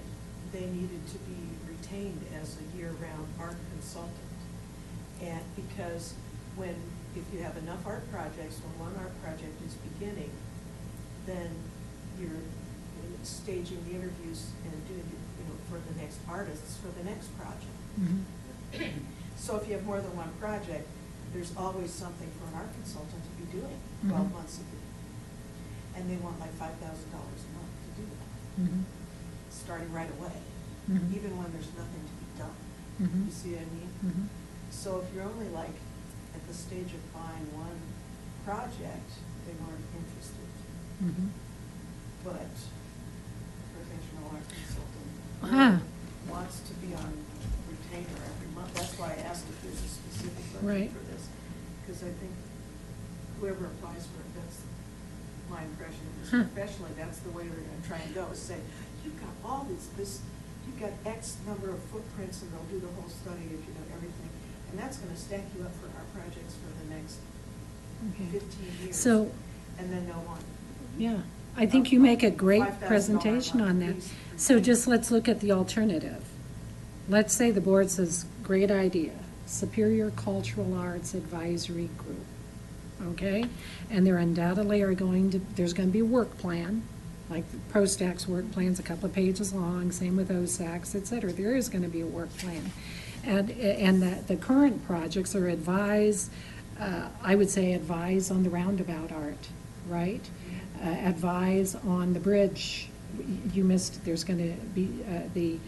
Speaker 6: they needed to be retained as a year-round art consultant. And because if you have enough art projects, when one art project is beginning, then you're staging the interviews and doing, for the next artists for the next project.
Speaker 2: Mhm.
Speaker 6: So if you have more than one project, there's always something for an art consultant to be doing 12
Speaker 2: Mhm.
Speaker 6: months a year. And they want like $5,000 a month to do that,
Speaker 2: Mhm.
Speaker 6: starting right away,
Speaker 2: Mhm.
Speaker 6: even when there's nothing to be done.
Speaker 2: Mhm.
Speaker 6: You see what I mean?
Speaker 2: Mhm.
Speaker 6: So if you're only like at the stage of buying one project, they weren't interested.
Speaker 2: Mhm.
Speaker 6: But professional art consultant
Speaker 2: Ah.
Speaker 6: wants to be on retainer every month. That's why I asked if there's a specific
Speaker 2: Right.
Speaker 6: budget for this. Because I think whoever applies for it, that's my impression of this
Speaker 2: Huh.
Speaker 6: professionally, that's the way they're gonna try and go, is say, you've got all you've got X number of footprints, and they'll do the whole study if you know everything. And that's gonna stack you up for our projects for the next
Speaker 2: Okay.
Speaker 6: 15 years.
Speaker 2: So,
Speaker 6: And then they'll want.
Speaker 2: yeah, I think you make a great
Speaker 6: $5,000
Speaker 2: presentation on that.
Speaker 6: fees.
Speaker 2: So just let's look at the alternative. Let's say the board says, great idea, Superior Cultural Arts Advisory Group, okay? And there undoubtedly there's going to be a work plan, like the ProStack's work plan's a couple of pages long, same with OSAC's, et cetera. There is going to be a work plan. And the current projects are I would say advise on the roundabout art, right? Advise on the bridge. You missed, there's going to be the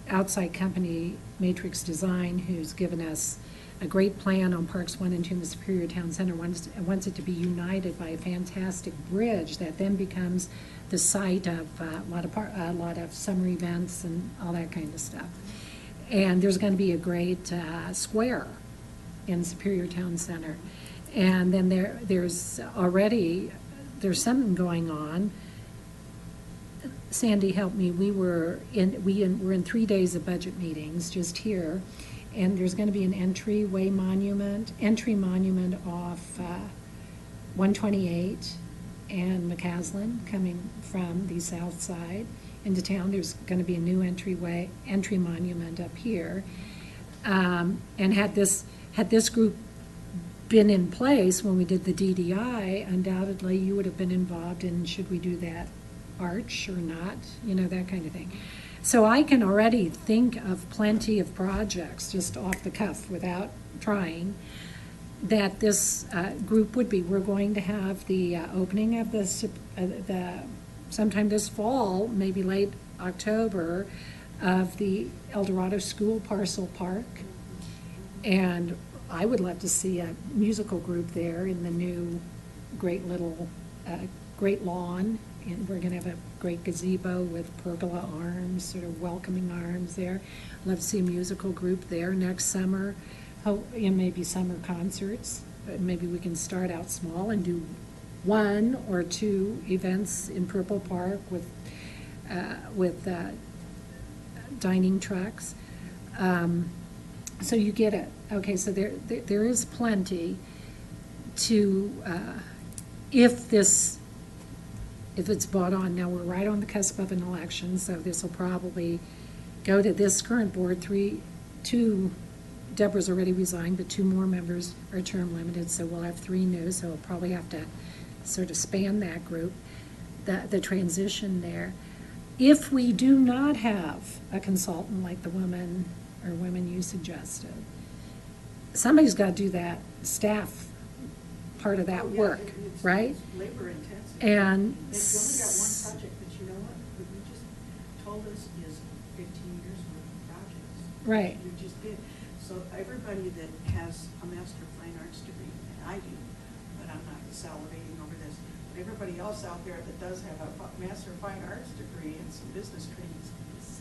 Speaker 2: outside company, Matrix Design, who's given us a great plan on Parks 1 and 2 in the Superior Town Center, wants it to be united by a fantastic bridge that then becomes the site of a lot of summer events and all that kind of stuff. And there's going to be a great square in Superior Town Center. And then there's something going on. Sandy helped me. We're in 3 days of budget meetings just here, and there's going to be an entry monument off 128 and McCaslin coming from the south side into town. There's going to be a new entry monument up here, and had this group been in place when we did the DDI, undoubtedly you would have been involved in, should we do that arch or not, that kind of thing. So I can already think of plenty of projects just off the cuff without trying that this group would be. We're going to have the opening of the sometime this fall, maybe late October, of the El Dorado School Parcel Park. And I would love to see a musical group there in the new great lawn. And we're going to have a great gazebo with pergola arms, sort of welcoming arms there. Love to see a musical group there next summer. Maybe summer concerts. Maybe we can start out small and do 1 or 2 events in Purple Park with dining trucks. So you get it. Okay, so there is plenty to, if it's bought on. Now, we're right on the cusp of an election, so this will probably go to this current board. 2, Deborah's already resigned, but 2 more members are term limited, so we'll have 3 new, so we'll probably have to sort of span that group, the transition there. If we do not have a consultant like the woman or women you suggested, somebody's got to do that staff part of that
Speaker 6: Oh, yeah,
Speaker 2: work,
Speaker 6: it's
Speaker 2: right?
Speaker 6: labor intensive.
Speaker 2: And
Speaker 6: You only got one project, but you know what you just told us is 15 years worth of projects.
Speaker 2: Right.
Speaker 6: You just did. So everybody that has a Master of Fine Arts degree, and I do, but I'm not salivating over this, but everybody else out there that does have a Master of Fine Arts degree and some business training is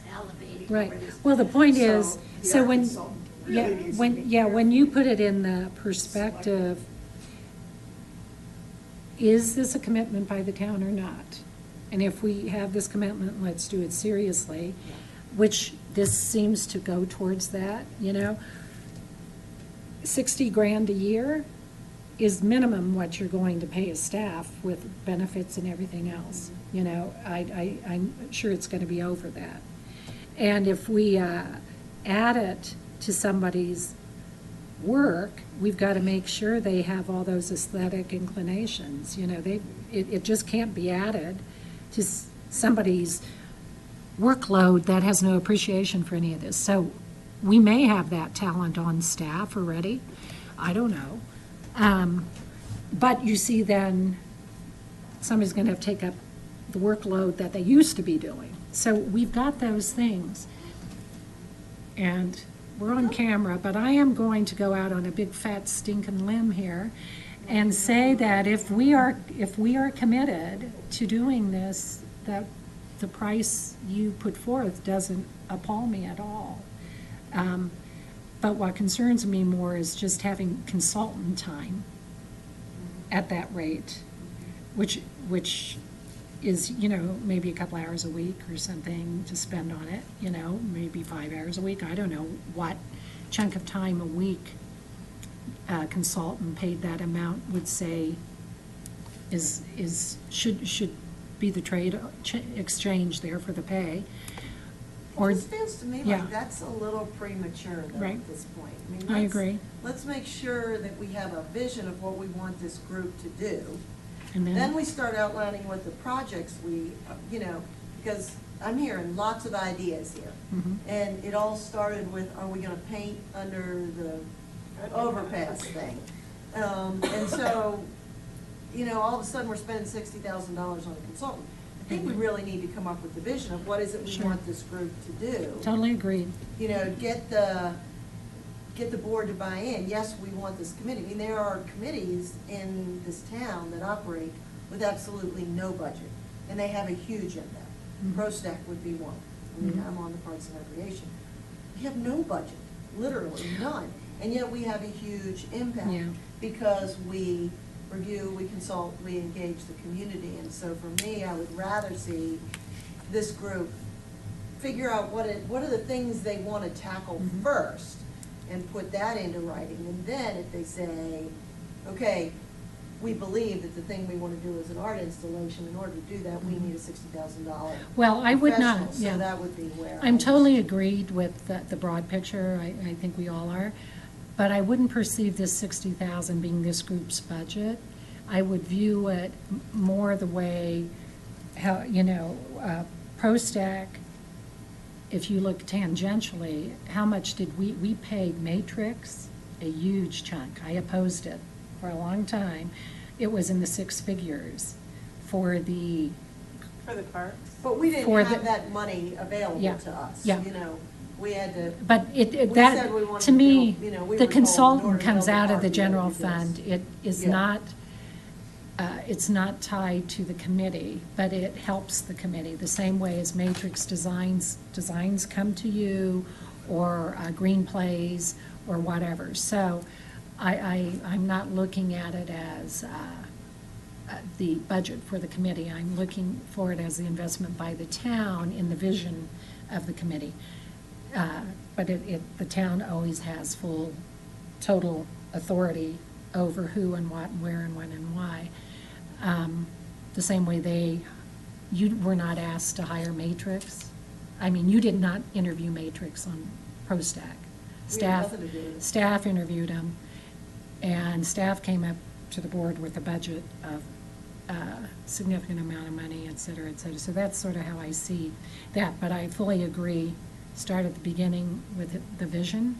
Speaker 6: salivating
Speaker 2: Right.
Speaker 6: over this.
Speaker 2: Well, the point is,
Speaker 6: the
Speaker 2: so
Speaker 6: art
Speaker 2: when,
Speaker 6: consultant really needs to be
Speaker 2: when you
Speaker 6: careful.
Speaker 2: put it in the perspective, is this a commitment by the town or not? And if we have this commitment, let's do it seriously, which this seems to go towards that, $60,000 a year is minimum what you're going to pay a staff with benefits and everything else. You know, I'm sure it's going to be over that. And if we add it to somebody's work, we've got to make sure they have all those aesthetic inclinations. You know, it just can't be added to somebody's workload that has no appreciation for any of this. So we may have that talent on staff already. I don't know. But you see, then somebody's going to have to take up the workload that they used to be doing. So we've got those things. And we're on camera, but I am going to go out on a big fat stinking limb here and say that if we are committed to doing this, that the price you put forth doesn't appall me at all. But what concerns me more is just having consultant time at that rate, which is, you know, maybe a couple hours a week or something to spend on it, you know, maybe 5 hours a week. I don't know what chunk of time a week a consultant paid that amount would say should be the trade exchange there for the pay. Or,
Speaker 4: It just feels to me
Speaker 2: yeah.
Speaker 4: like that's a little premature though
Speaker 2: Right.
Speaker 4: at this point.
Speaker 2: I agree.
Speaker 4: Let's make sure that we have a vision of what we want this group to do.
Speaker 2: And
Speaker 4: Then we start outlining what the projects you know, because I'm hearing lots of ideas here.
Speaker 2: Mhm.
Speaker 4: And it all started with, are we gonna paint under the overpass thing? And so, you know, all of a sudden, we're spending $60,000 on a consultant. I think we really need to come up with the vision of what is it we
Speaker 2: Sure.
Speaker 4: want this group to do.
Speaker 2: Totally agreed.
Speaker 4: You know, get the board to buy in. Yes, we want this committee. I mean, there are committees in this town that operate with absolutely no budget, and they have a huge impact.
Speaker 2: Mhm.
Speaker 4: ProStack would be one. I mean,
Speaker 2: Mhm.
Speaker 4: I'm on the Parks and Recreation. We have no budget, literally none, and yet we have a huge impact.
Speaker 2: Yeah.
Speaker 4: Because we review, we consult, we engage the community, and so for me, I would rather see this group figure out what are the things they want to tackle
Speaker 2: Mhm.
Speaker 4: first, and put that into writing, and then if they say, okay, we believe that the thing we want to do is an art installation, in order to do that, we need a $60,000
Speaker 2: Well, I would not,
Speaker 4: professional.
Speaker 2: yeah.
Speaker 4: So that would be where.
Speaker 2: I'm totally agreed with the broad picture. I think we all are. But I wouldn't perceive this 60,000 being this group's budget. I would view it more the way, how, you know, ProStack, if you look tangentially, how much did we paid Matrix? A huge chunk. I opposed it for a long time. It was in the six figures for the,
Speaker 3: For the parks?
Speaker 4: But we didn't
Speaker 2: for
Speaker 4: have
Speaker 2: the-
Speaker 4: that money available
Speaker 2: Yeah,
Speaker 4: to us.
Speaker 2: yeah.
Speaker 4: You know, we had to.
Speaker 2: but
Speaker 4: We said we
Speaker 2: that,
Speaker 4: wanted
Speaker 2: to me,
Speaker 4: to, you know, we
Speaker 2: the
Speaker 4: were told in order
Speaker 2: consultant
Speaker 4: to
Speaker 2: comes
Speaker 4: build a
Speaker 2: out of
Speaker 4: park,
Speaker 2: the
Speaker 4: we had to
Speaker 2: general
Speaker 4: do this.
Speaker 2: fund. It is
Speaker 4: Yeah.
Speaker 2: it's not tied to the committee, but it helps the committee, the same way as Matrix designs come to you, or Green Plays, or whatever. So I'm not looking at it as the budget for the committee. I'm looking for it as the investment by the town in the vision of the committee. But the town always has full, total authority over who and what and where and when and why. The same way you were not asked to hire Matrix. I mean, you did not interview Matrix on ProStack. Staff,
Speaker 4: nothing to do with it.
Speaker 2: staff interviewed him, and staff came up to the board with a budget of significant amount of money, et cetera, et cetera. So that's sort of how I see that, but I fully agree. Start at the beginning with the vision,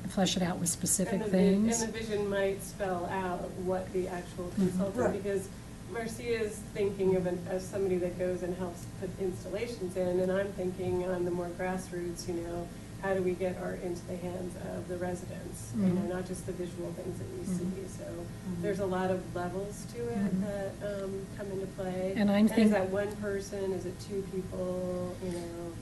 Speaker 2: flesh it out with specific things.
Speaker 3: And the vision might spell out what the actual
Speaker 2: Mm-hmm.
Speaker 3: consultant,
Speaker 4: Right.
Speaker 3: because Marcia's thinking of as somebody that goes and helps put installations in, and I'm thinking on the more grassroots, you know, how do we get art into the hands of the residents? You know,
Speaker 2: Mhm.
Speaker 3: not just the visual things that we
Speaker 2: Mhm.
Speaker 3: see, so there's a lot of levels to it
Speaker 2: Mhm.
Speaker 3: that come into play.
Speaker 2: And I'm
Speaker 3: is that one person, is it two people, you know?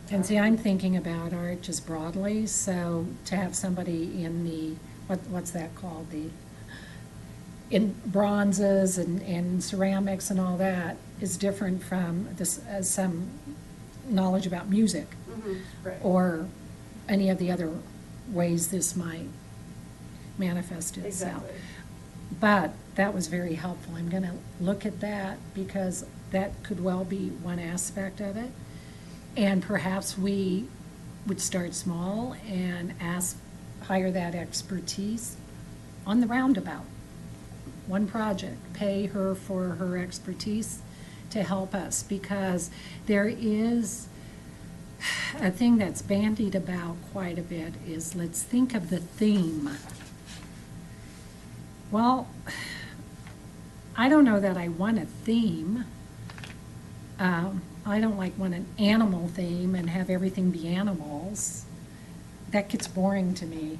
Speaker 2: And see, I'm thinking about art just broadly, so to have somebody in the, what's that called, in bronzes and ceramics and all that is different from this, some knowledge about music,
Speaker 3: Right.
Speaker 2: or any of the other ways this might manifest itself.
Speaker 3: Exactly.
Speaker 2: But that was very helpful. I'm going to look at that because that could well be one aspect of it. And perhaps we would start small and hire that expertise on the roundabout. One project, pay her for her expertise to help us, because there is a thing that's bandied about quite a bit is, let's think of the theme. Well, I don't know that I want a theme. I don't want an animal theme and have everything be animals. That gets boring to me.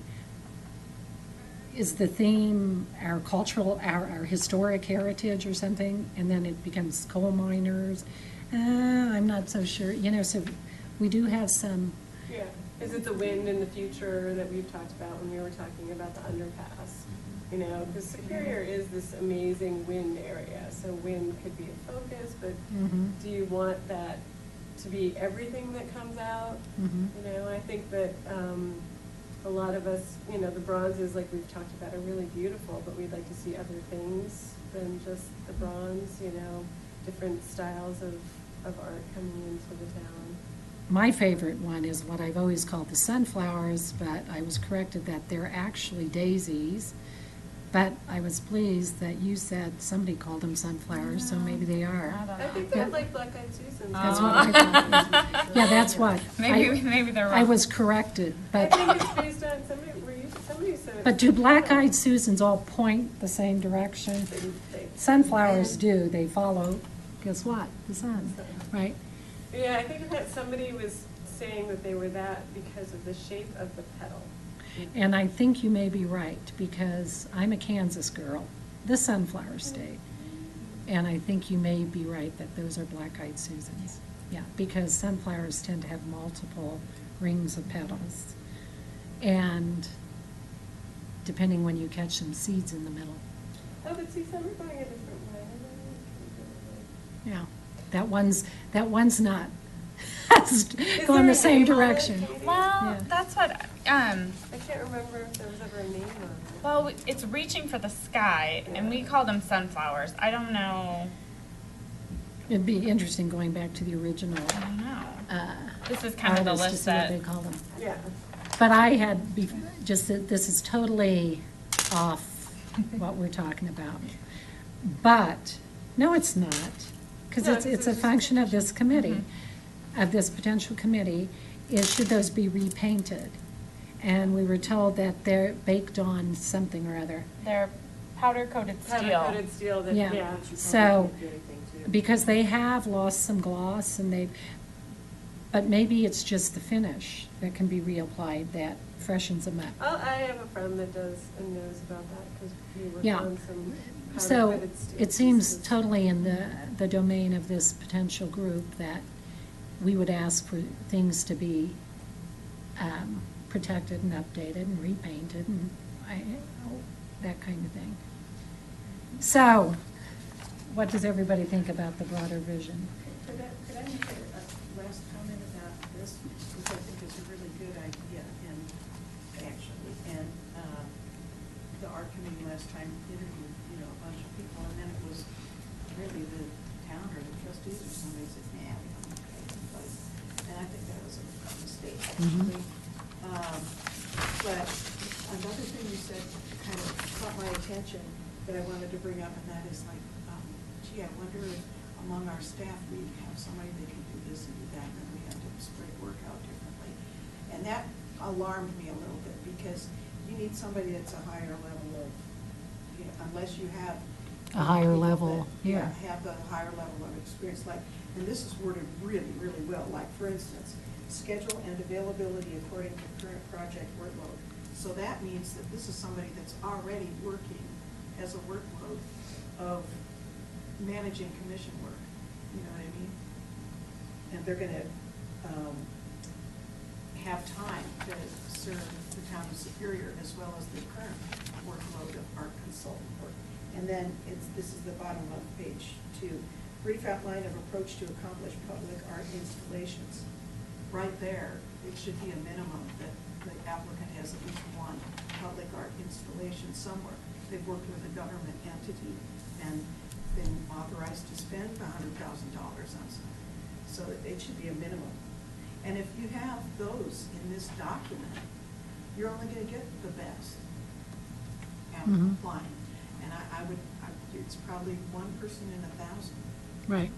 Speaker 2: Is the theme our cultural, our historic heritage or something, and then it becomes coal miners? I'm not so sure. So we do have some.
Speaker 3: Yeah, is it the wind in the future that we've talked about when we were talking about the underpass? Because Superior is this amazing wind area, so wind could be a focus, but do you want that to be everything that comes out? I think that a lot of us, the bronzes, like we've talked about, are really beautiful, but we'd like to see other things than just the bronze, different styles of art coming into the town.
Speaker 2: My favorite one is what I've always called the sunflowers, but I was corrected that they're actually daisies. But I was pleased that you said somebody called them sunflowers, so maybe they are.
Speaker 3: I think they're like black-eyed Susans.
Speaker 2: That's what I thought. Yeah, that's what.
Speaker 1: Maybe they're wrong.
Speaker 2: I was corrected,
Speaker 3: I
Speaker 2: but,
Speaker 3: think it's based on, somebody said.
Speaker 2: but do black-eyed Susans all point the same direction? Sunflowers do, they follow, guess what? The sun, right?
Speaker 3: Yeah, I think that somebody was saying that they were that because of the shape of the petal.
Speaker 2: And I think you may be right, because I'm a Kansas girl, the sunflower state. And I think you may be right that those are black-eyed Susans. Yeah, because sunflowers tend to have multiple rings of petals. And depending when you catch some seeds in the middle.
Speaker 3: Oh, but see, some are going a different way.
Speaker 2: Yeah, that one's not going the same direction.
Speaker 1: Well,
Speaker 2: Yeah.
Speaker 1: that's what,
Speaker 3: I can't remember if there was ever a name on it.
Speaker 1: well, it's reaching for the sky, and we call them sunflowers. I don't know.
Speaker 2: It'd be interesting going back to the original
Speaker 1: I don't know.
Speaker 2: uh,
Speaker 1: This is kind of the
Speaker 2: artist to
Speaker 1: list
Speaker 2: see what
Speaker 1: that,
Speaker 2: they call them.
Speaker 3: Yeah.
Speaker 2: But I had, just that this is totally off what we're talking about. But, no, it's not, because
Speaker 3: No,
Speaker 2: it's a function of this committee, of this potential committee, is should those be repainted? And we were told that they're baked on something or other.
Speaker 1: they're powder-coated steel.
Speaker 3: Powder-coated steel that,
Speaker 2: Yeah.
Speaker 3: yeah.
Speaker 2: So, because they have lost some gloss and but maybe it's just the finish that can be reapplied that freshens them up.
Speaker 3: I have a friend that does and knows about that because we worked
Speaker 2: Yeah.
Speaker 3: on some
Speaker 2: So
Speaker 3: powder-coated steel.
Speaker 2: it seems
Speaker 3: pieces.
Speaker 2: totally in the domain of this potential group that we would ask for things to be protected and updated and repainted and that kind of thing. So, what does everybody think about the broader vision?
Speaker 6: Could I make a last comment about this, which I think is a really good idea, and actually, and the art committee last time interviewed, a bunch of people, and then it was really the town or the trustees or somebody said, nah, we don't pay anybody. And I think that was a mistake, actually. But another thing you said kind of caught my attention that I wanted to bring up, and that is like, gee, I wonder if among our staff, we have somebody that can do this and do that, and then we have to spread work out differently. And that alarmed me a little bit, because you need somebody that's a higher level of, unless you have.
Speaker 2: A higher
Speaker 6: people
Speaker 2: level,
Speaker 6: that,
Speaker 2: yeah.
Speaker 6: Have the higher level of experience, like, and this is worded really, really well, like, for instance, schedule and availability according to current project workload. So that means that this is somebody that's already working as a workload of managing commission work, you know what I mean? And they're gonna have time to serve the town of Superior as well as the current workload of art consultant work. And then this is the bottom of page 2. Brief outline of approach to accomplish public art installations. Right there, it should be a minimum that the applicant has at least one public art installation somewhere. they've worked with a government entity and been authorized to spend $100,000 on something. So it should be a minimum. And if you have those in this document, you're only gonna get the best out of
Speaker 2: Mhm.
Speaker 6: applying. And it's probably one person in 1,000,
Speaker 2: Right.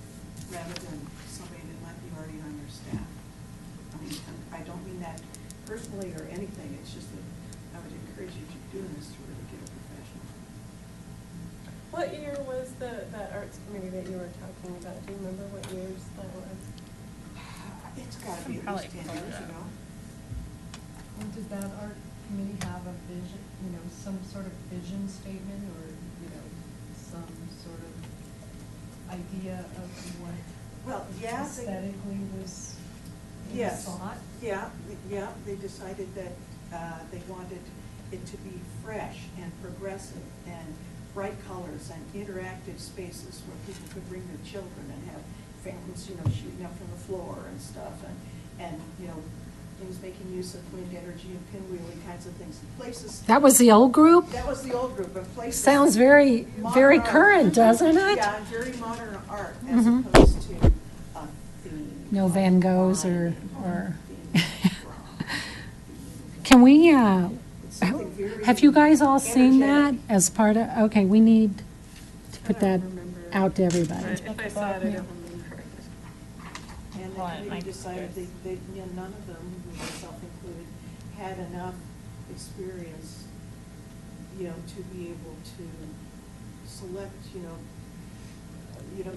Speaker 6: rather than somebody that might be already on your staff. I mean, I don't mean that personally or anything, it's just that I would encourage you to do this to really get a professional.
Speaker 3: What year was that arts committee that you were talking about? Do you remember what years that was?
Speaker 6: It's gotta be at
Speaker 1: Probably
Speaker 6: least 10
Speaker 1: before
Speaker 6: years
Speaker 1: that.
Speaker 6: ago.
Speaker 5: And did that art committee have a vision, some sort of vision statement or, some sort of idea of what
Speaker 6: Well, yeah,
Speaker 5: aesthetically was
Speaker 6: yes,
Speaker 5: sought?
Speaker 6: yeah, they decided that they wanted it to be fresh and progressive and bright colors and interactive spaces where people could bring their children and have families, shooting up from the floor and stuff, and things making use of wind energy and pinwheeling kinds of things. Places.
Speaker 2: That was the old group?
Speaker 6: That was the old group, but places.
Speaker 2: Sounds very, very
Speaker 6: modern art.
Speaker 2: current, doesn't it?
Speaker 6: Yeah, very modern art as
Speaker 2: Mhm.
Speaker 6: opposed to a theme.
Speaker 2: No
Speaker 6: like
Speaker 2: Van Goghs
Speaker 6: wine
Speaker 2: or-
Speaker 6: being strong,
Speaker 2: Can we,
Speaker 6: It's something very
Speaker 2: have you guys all seen that
Speaker 6: energetic.
Speaker 2: as part of, okay, we need to put that
Speaker 3: remember.
Speaker 2: out to everybody.
Speaker 3: If I saw it, I don't remember.
Speaker 6: And the
Speaker 1: Well, it
Speaker 6: committee
Speaker 1: might be
Speaker 6: decided
Speaker 1: good.
Speaker 6: none of them, myself included, had enough experience, to be able to select,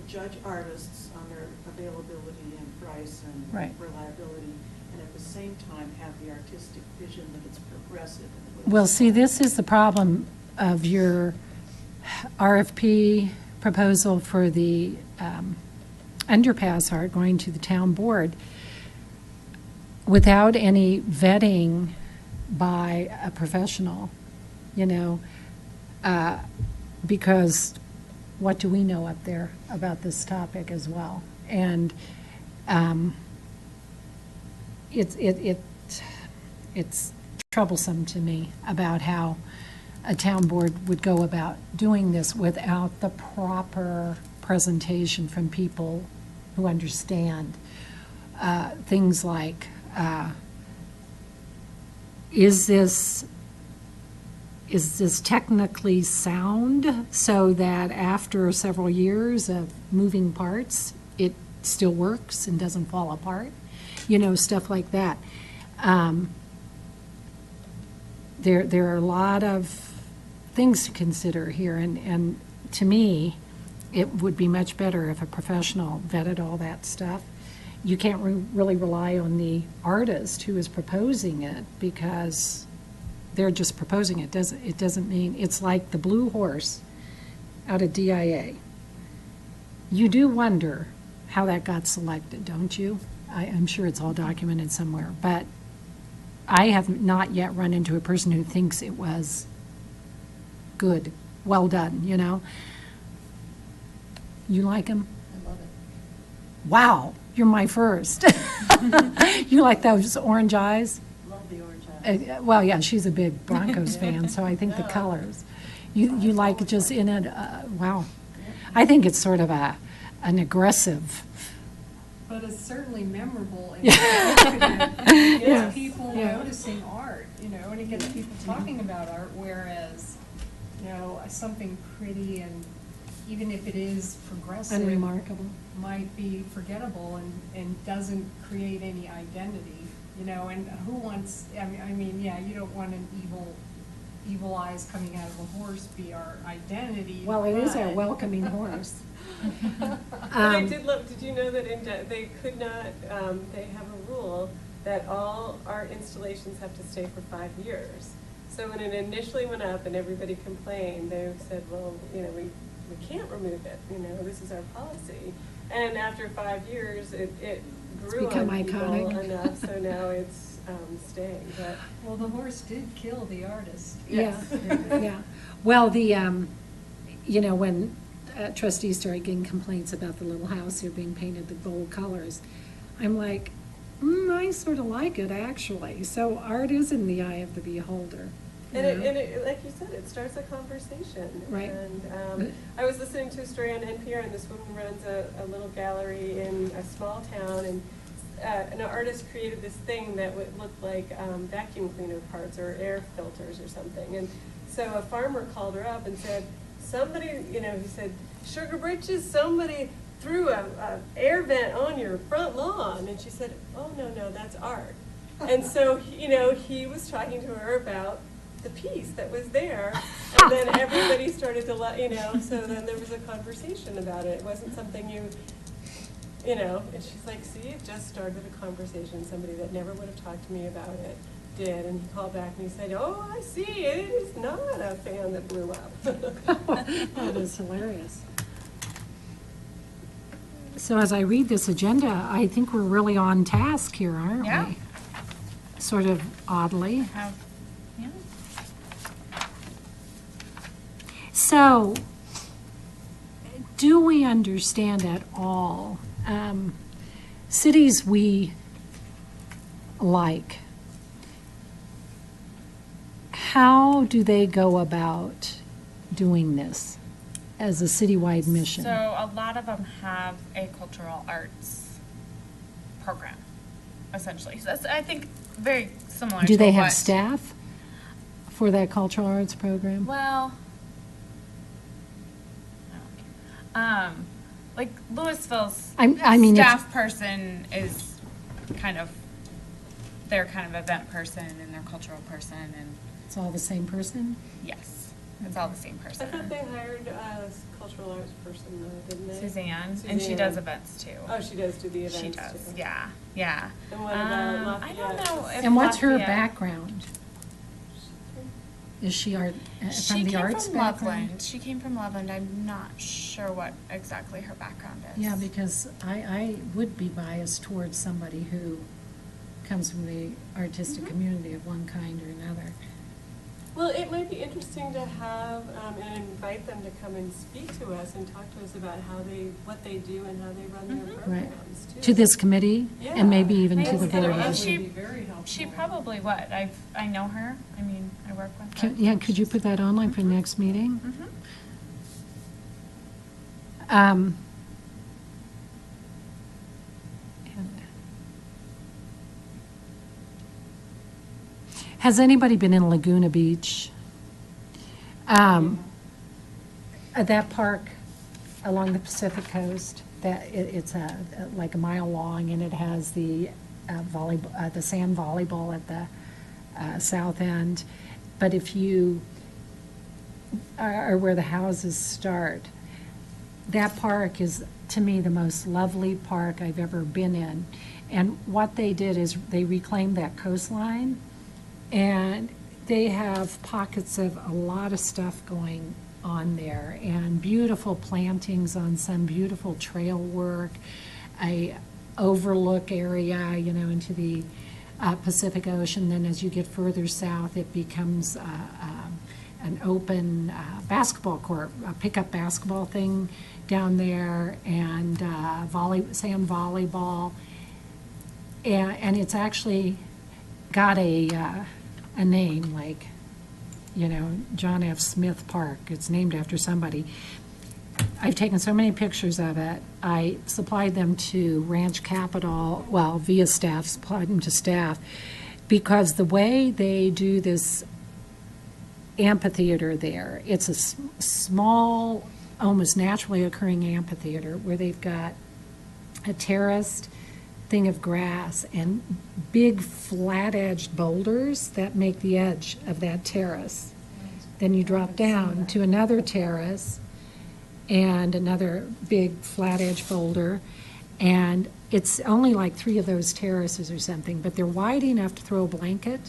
Speaker 6: judge artists on their availability and price and
Speaker 2: Right.
Speaker 6: reliability, and at the same time have the artistic vision that it's progressive. And that
Speaker 2: Well,
Speaker 6: it's-
Speaker 2: see, this is the problem of your RFP proposal for the underpass art going to the town board. Without any vetting by a professional, because what do we know up there about this topic as well? And it's troublesome to me about how a town board would go about doing this without the proper presentation from people who understand things like, is this technically sound so that after several years of moving parts, it still works and doesn't fall apart? Stuff like that. There are a lot of things to consider here, and to me, it would be much better if a professional vetted all that stuff. You can't really rely on the artist who is proposing it, because they're just proposing it. It doesn't mean, it's like the Blue Horse out of DIA. You do wonder how that got selected, don't you? I'm sure it's all documented somewhere, but I have not yet run into a person who thinks it was good, well done, You like him?
Speaker 5: I love it.
Speaker 2: Wow, you're my first. You like those orange eyes?
Speaker 6: Love the orange eyes.
Speaker 2: Well, yeah, she's a big Broncos fan, so I think the colors. You like just in it, wow. I think it's sort of an aggressive,
Speaker 5: But it's certainly memorable and
Speaker 2: Yeah.
Speaker 5: significant. It
Speaker 2: Yeah.
Speaker 5: gets people
Speaker 2: Yeah.
Speaker 5: noticing art, and it gets people talking about art, whereas, something pretty and even if it is progressive.
Speaker 2: unremarkable.
Speaker 5: Might be forgettable and doesn't create any identity, and who wants, yeah, you don't want an evil eyes coming out of a horse be our identity.
Speaker 2: Well, it is our
Speaker 5: but-
Speaker 2: welcoming horse.
Speaker 3: But I
Speaker 2: Um,
Speaker 3: did you know that they could not, they have a rule that all art installations have to stay for 5 years. So when it initially went up and everybody complained, they said, well, we can't remove it, this is our policy. And after 5 years, it grew
Speaker 2: become
Speaker 3: on people
Speaker 2: iconic.
Speaker 3: enough, so now it's staying, but.
Speaker 5: Well, the horse did kill the artist.
Speaker 2: Yeah,
Speaker 3: Yes.
Speaker 2: yeah. Well, when trustees started getting complaints about the little house here being painted the gold colors, I'm like, I sort of like it, actually. So art is in the eye of the beholder.
Speaker 3: And it, like you said, it starts a conversation.
Speaker 2: Right.
Speaker 3: And I was listening to a story on NPR, and this woman runs a little gallery in a small town, and an artist created this thing that would look like vacuum cleaner parts or air filters or something. And so a farmer called her up and said, somebody, he said, Sugar Britches, somebody threw a air vent on your front lawn. And she said, oh, no, that's art. And so, he was talking to her about the piece that was there, and then everybody started to, so then there was a conversation about it. It wasn't something and she's like, see, it just started a conversation. Somebody that never would have talked to me about it did, and he called back and he said, oh, I see, it is not a fan that blew up.
Speaker 2: That is hilarious. So as I read this agenda, I think we're really on task here, aren't we?
Speaker 1: Yeah.
Speaker 2: Sort of oddly.
Speaker 1: Yeah.
Speaker 2: So, do we understand at all cities we like? How do they go about doing this as a citywide mission?
Speaker 1: So a lot of them have a cultural arts program, essentially. So that's, I think, very similar to
Speaker 2: Do they have
Speaker 1: what-
Speaker 2: staff for that cultural arts program?
Speaker 1: Well, like Louisville's
Speaker 2: I mean, if-
Speaker 1: staff person is they're kind of event person and they're cultural person, and
Speaker 2: It's all the same person?
Speaker 1: yes, it's all the same
Speaker 3: I
Speaker 1: person.
Speaker 3: thought they hired a cultural arts person, though, didn't they?
Speaker 1: Suzanne, and she does events too.
Speaker 3: Oh, she does do the events,
Speaker 1: She does,
Speaker 3: too.
Speaker 1: yeah, yeah.
Speaker 3: And what about
Speaker 1: I don't
Speaker 3: Lafayette?
Speaker 1: know if
Speaker 2: And what's her
Speaker 1: Lafayette-
Speaker 2: background? Is she art,
Speaker 1: She
Speaker 2: from the
Speaker 1: came
Speaker 2: arts
Speaker 1: from
Speaker 2: background?
Speaker 1: Loveland. She came from Loveland. I'm not sure what exactly her background is.
Speaker 2: Yeah, because I would be biased towards somebody who comes from the artistic community of one kind or another.
Speaker 3: Well, it might be interesting to have, and invite them to come and speak to us and talk to us about what they do and how they run their
Speaker 2: Right.
Speaker 3: programs, too.
Speaker 2: To this committee,
Speaker 3: Yeah.
Speaker 2: and maybe even to
Speaker 1: Maybe.
Speaker 2: the board.
Speaker 1: And
Speaker 2: of
Speaker 5: That
Speaker 1: she-
Speaker 5: would be very helpful.
Speaker 1: She probably would. I know her. I mean, I work with her.
Speaker 2: Yeah, could you put that online for the next meeting?
Speaker 1: Mhm.
Speaker 2: And- Has anybody been in Laguna Beach? That park along the Pacific coast, it's like a mile long, and it has the volleyball, the sand volleyball at the south end. But if you are where the houses start, that park is, to me, the most lovely park I've ever been in. And what they did is they reclaimed that coastline, and they have pockets of a lot of stuff going on there, and beautiful plantings on some beautiful trail work, a overlook area, into the Pacific Ocean. Then as you get further south, it becomes an open basketball court, a pickup basketball thing down there, and sand volleyball. And it's actually got a name, like, John F. Smith Park. It's named after somebody. I've taken so many pictures of it. I supplied them to Ranch Capital, well, via staff, supplied them to staff, because the way they do this amphitheater there, it's a small, almost naturally occurring amphitheater where they've got a terraced thing of grass and big flat-edged boulders that make the edge of that terrace. Then you drop down to another terrace and another big flat-edge boulder, and it's only like 3 of those terraces or something, but they're wide enough to throw a blanket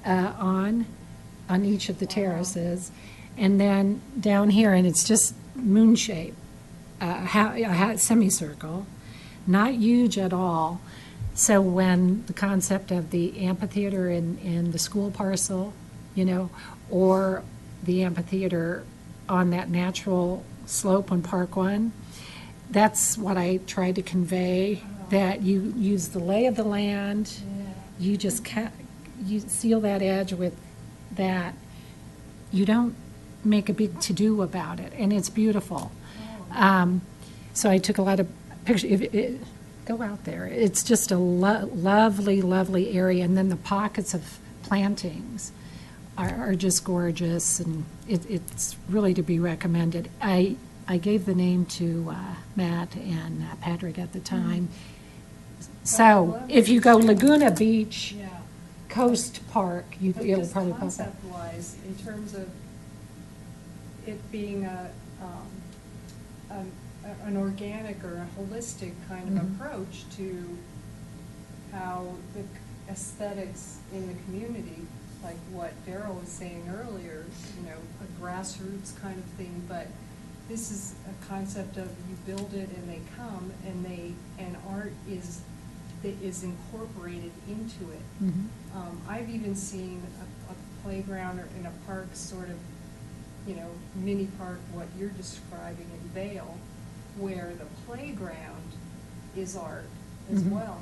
Speaker 2: on each of the terraces. And then down here, and it's just moon shape, a semicircle, not huge at all. So when the concept of the amphitheater in the school parcel, or the amphitheater on that natural slope on Park One, that's what I tried to convey, that you use the lay of the land, you just you seal that edge with that, you don't make a big to-do about it, and it's beautiful. So I took a lot of pictures. Go out there. It's just a lovely, lovely area, and then the pockets of plantings are just gorgeous, and it's really to be recommended. I gave the name to Matt and Patrick at the time. So if you go Laguna Beach,
Speaker 5: Yeah.
Speaker 2: Coast Park,
Speaker 5: But
Speaker 2: it'll
Speaker 5: just
Speaker 2: probably pop up.
Speaker 5: concept-wise, in terms of it being an organic or a holistic kind of
Speaker 2: Mhm.
Speaker 5: approach to how the aesthetics in the community, like what Daryl was saying earlier, you know, a grassroots kind of thing, but this is a concept of you build it and they come and art is incorporated into it.
Speaker 2: Mhm.
Speaker 5: I've even seen a playground or in a park, sort of, you know, mini park, what you're describing in Vail, where the playground is art as
Speaker 2: Mhm.
Speaker 5: well,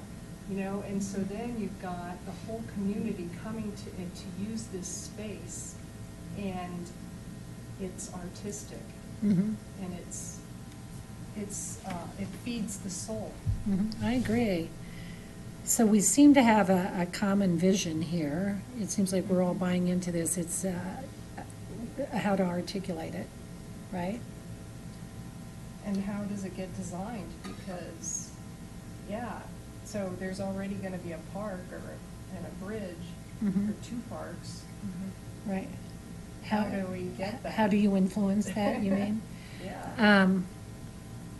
Speaker 5: you know, and so then you've got the whole community coming to use this space, and it's artistic,
Speaker 2: Mhm.
Speaker 5: and it feeds the soul.
Speaker 2: I agree. So we seem to have a common vision here. It seems like we're all buying into this. It's how to articulate it, right?
Speaker 5: And how does it get designed? Because, yeah, so there's already gonna be a park and a bridge
Speaker 2: Mhm.
Speaker 5: for two parks.
Speaker 2: Right.
Speaker 5: How do we get that?
Speaker 2: How do you influence that, you mean?
Speaker 5: Yeah.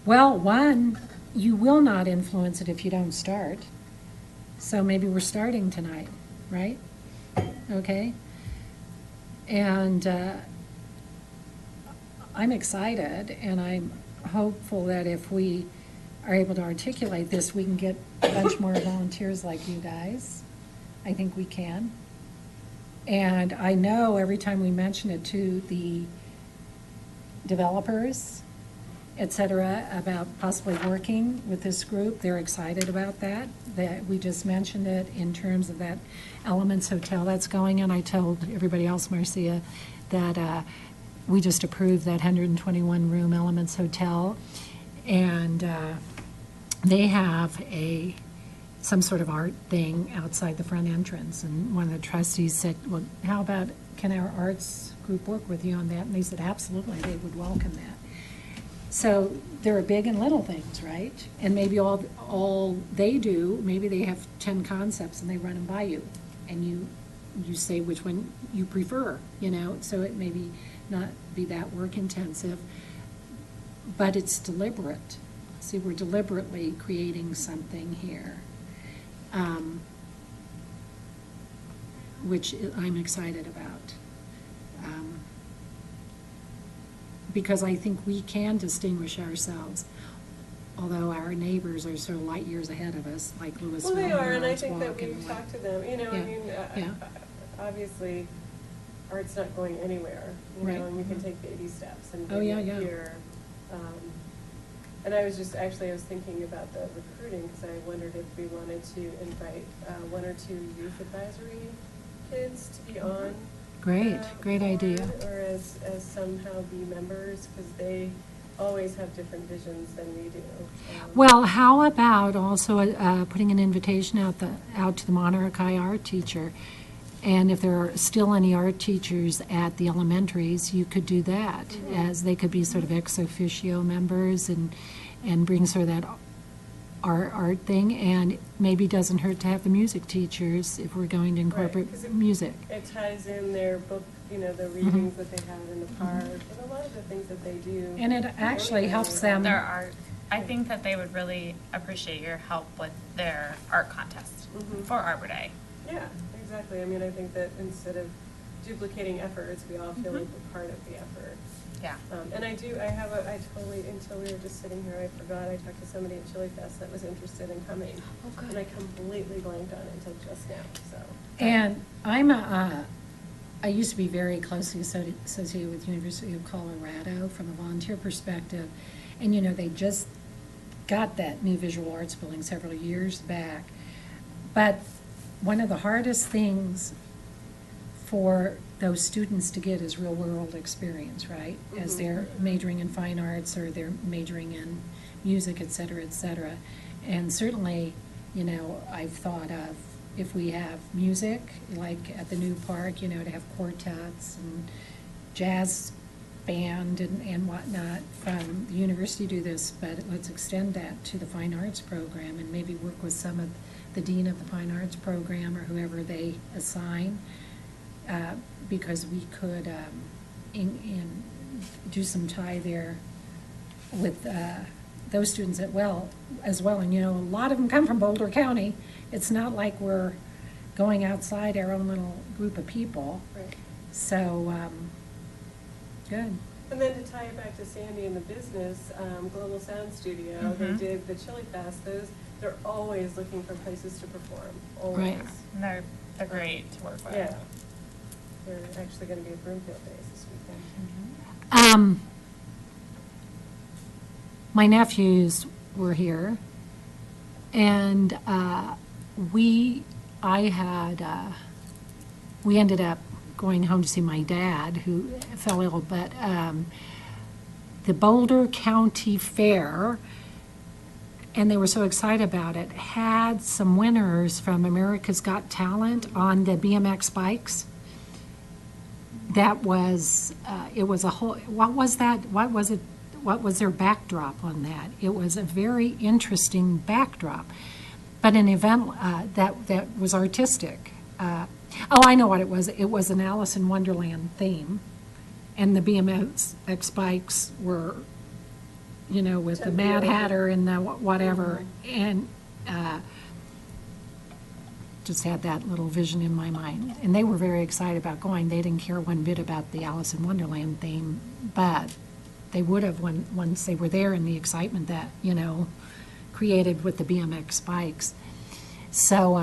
Speaker 2: Well, one, you will not influence it if you don't start. So maybe we're starting tonight, right? Okay? And I'm excited, and I'm hopeful that if we are able to articulate this, we can get a bunch more volunteers like you guys. I think we can. And I know every time we mention it to the developers, et cetera, about possibly working with this group, they're excited about that. That we just mentioned it in terms of that Elements Hotel that's going in. I told everybody else, Marcia, that we just approved that 121-room Elements Hotel, and they have some sort of art thing outside the front entrance. And one of the trustees said, well, how about, can our arts group work with you on that? And they said, absolutely, they would welcome that. So there are big and little things, right? And maybe all they do, maybe they have 10 concepts and they run them by you, and you say which one you prefer, you know? So it maybe not be that work intensive, but it's deliberate. See, we're deliberately creating something here, which I'm excited about. Because I think we can distinguish ourselves, although our neighbors are sort of light years ahead of us, like Louisville.
Speaker 3: Well, they are, and I
Speaker 2: Lawrence
Speaker 3: think that
Speaker 2: Walk, and
Speaker 3: we've
Speaker 2: what-
Speaker 3: talked to them, you know, I
Speaker 2: Yeah,
Speaker 3: mean,
Speaker 2: yeah.
Speaker 3: obviously, art's not going anywhere, you
Speaker 2: Right.
Speaker 3: know, and we can take baby steps and
Speaker 2: Oh,
Speaker 3: bring
Speaker 2: yeah,
Speaker 3: it
Speaker 2: yeah.
Speaker 3: here. And I was thinking about the recruiting, because I wondered if we wanted to invite one or two youth advisory kids to be on.
Speaker 2: Great, great
Speaker 3: board,
Speaker 2: idea.
Speaker 3: Or as somehow be members, because they always have different visions than we do.
Speaker 2: Well, how about also putting an invitation out to the Monarch High art teacher? And if there are still any art teachers at the elementaries, you could do that, as they could be sort of ex officio members and bring sort of that art thing. And maybe doesn't hurt to have the music teachers if we're going to incorporate
Speaker 3: 'cause
Speaker 2: music.
Speaker 3: It ties in their book, you know, the readings that they have in the park, and a lot of the things that they do.
Speaker 2: And it actually helps them.
Speaker 1: Their art. I think that they would really appreciate your help with their art contest
Speaker 3: Mhm.
Speaker 1: for Arbor Day.
Speaker 3: Yeah, exactly. I mean, I think that instead of duplicating efforts, we all feel like we're part of the effort.
Speaker 1: Yeah.
Speaker 3: And I totally, until we were just sitting here, I forgot, I talked to somebody at Chili Fest that was interested in coming.
Speaker 1: Oh, good.
Speaker 3: And I completely blanked on it until just now, so.
Speaker 2: And I used to be very closely associated with University of Colorado from a volunteer perspective. And, you know, they just got that new visual arts building several years back. But one of the hardest things for those students to get is real-world experience, right? As they're majoring in fine arts or they're majoring in music, et cetera, et cetera. And certainly, you know, I've thought of if we have music, like at the new park, you know, to have quartets and jazz band and whatnot from the university do this, but let's extend that to the fine arts program and maybe work with some of the dean of the fine arts program or whoever they assign, because we could do some tie there with those students as well. And, you know, a lot of them come from Boulder County. It's not like we're going outside our own little group of people.
Speaker 3: Right.
Speaker 2: So, good.
Speaker 3: And then to tie it back to Sandy and the business, Global Sound Studio, they did the Chili Fest. They're always looking for places to perform, always.
Speaker 2: Right.
Speaker 1: And they're great to work with.
Speaker 3: Yeah. They're actually going to be at Broomfield Days this weekend.
Speaker 2: My nephews were here, and we ended up going home to see my dad, who fell ill, but the Boulder County Fair, and they were so excited about it, had some winners from America's Got Talent on the BMX bikes. That was, it was a whole, what was that? What was it? What was their backdrop on that? It was a very interesting backdrop, but an event that was artistic. Oh, I know what it was. It was an Alice in Wonderland theme, and the BMX bikes were, you know, with the Mad Hatter and the whatever, and just had that little vision in my mind. And they were very excited about going. They didn't care one bit about the Alice in Wonderland theme, but they would have once they were there, and the excitement that, you know, created with the BMX bikes. So,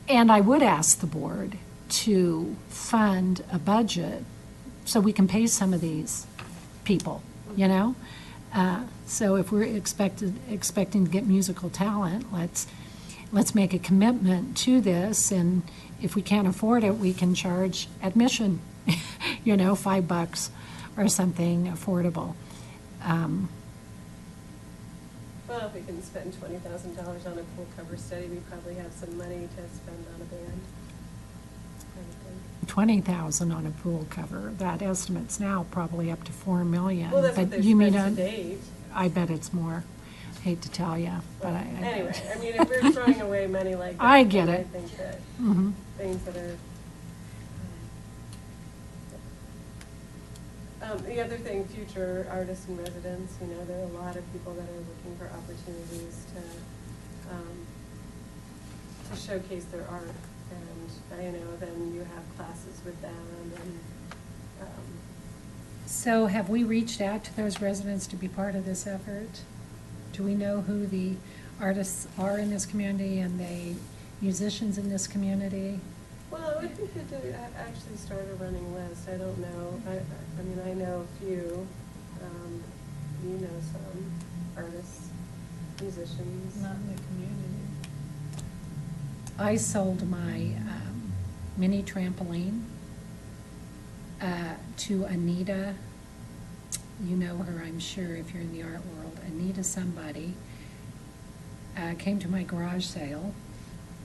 Speaker 2: and I would ask the board to fund a budget so we can pay some of these people, you know? So if we're expecting to get musical talent, let's make a commitment to this, and if we can't afford it, we can charge admission, you know, $5 or something affordable.
Speaker 3: Well, if we can spend $20,000 on a pool cover study, we probably have some money to spend on a band.
Speaker 2: $20,000 on a pool cover. That estimate's now probably up to $4 million.
Speaker 3: Well, that's what
Speaker 2: But
Speaker 3: they've
Speaker 2: you mean
Speaker 3: spent to date.
Speaker 2: I bet it's more. Hate to tell you, but I
Speaker 3: Anyway, I mean, if we're throwing away money like that,
Speaker 2: I get
Speaker 3: then
Speaker 2: it.
Speaker 3: I think that
Speaker 2: Mhm.
Speaker 3: things that are. The other thing, future artists in residence, you know, there are a lot of people that are looking for opportunities to showcase their art. And I know then you have classes with them and,
Speaker 2: So have we reached out to those residents to be part of this effort? Do we know who the artists are in this community and the musicians in this community?
Speaker 3: well, I would think that to actually start a running list. I don't know. I mean, I know a few. You know some artists, musicians.
Speaker 5: Not in the community.
Speaker 2: I sold my mini trampoline to Anita. You know her, I'm sure, if you're in the art world. Anita somebody came to my garage sale,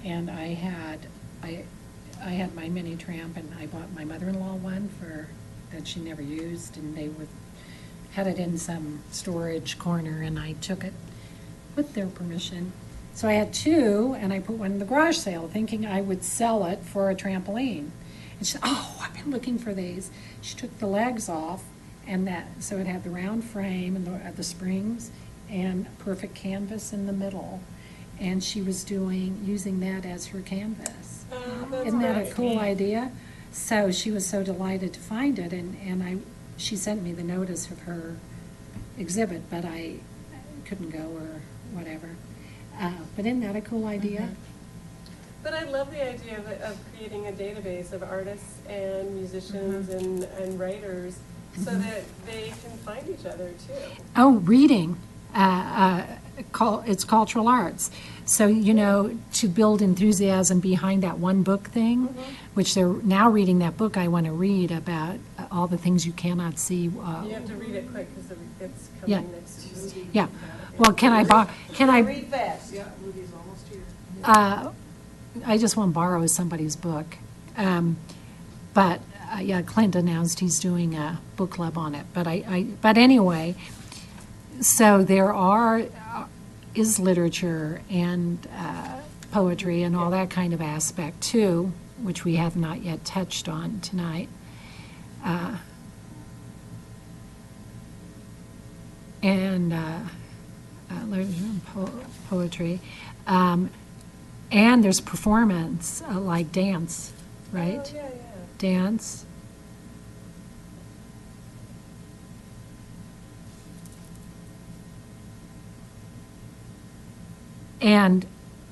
Speaker 2: and I had my mini tramp, and I bought my mother-in-law one that she never used, and they had it in some storage corner, and I took it with their permission. So I had two, and I put one in the garage sale, thinking I would sell it for a trampoline. And she said, "Oh, I've been looking for these." She took the legs off, and so it had the round frame and the springs and perfect canvas in the middle. And she was using that as her canvas.
Speaker 3: That's
Speaker 2: Isn't that a
Speaker 3: great.
Speaker 2: cool idea? So she was so delighted to find it, and she sent me the notice of her exhibit, but I couldn't go or whatever. But isn't that a cool idea?
Speaker 3: But I love the idea of creating a database of artists and musicians and writers so that they can find each other too.
Speaker 2: Oh, reading. It's cultural arts. So, you know, to build enthusiasm behind that one book thing, which they're now reading that book I want to read about all the things you cannot see.
Speaker 3: You have to read it quick because it's
Speaker 2: Yeah.
Speaker 3: coming next Tuesday.
Speaker 2: Yeah. Well, can I,
Speaker 4: Read fast.
Speaker 6: Yeah, Rudy's almost here.
Speaker 2: I just want to borrow somebody's book. But, yeah, Clint announced he's doing a book club on it. But anyway, so there is literature and poetry and all that kind of aspect too, which we have not yet touched on tonight. And literature and poetry. And there's performance, like dance, right?
Speaker 3: Oh, yeah, yeah.
Speaker 2: Dance. And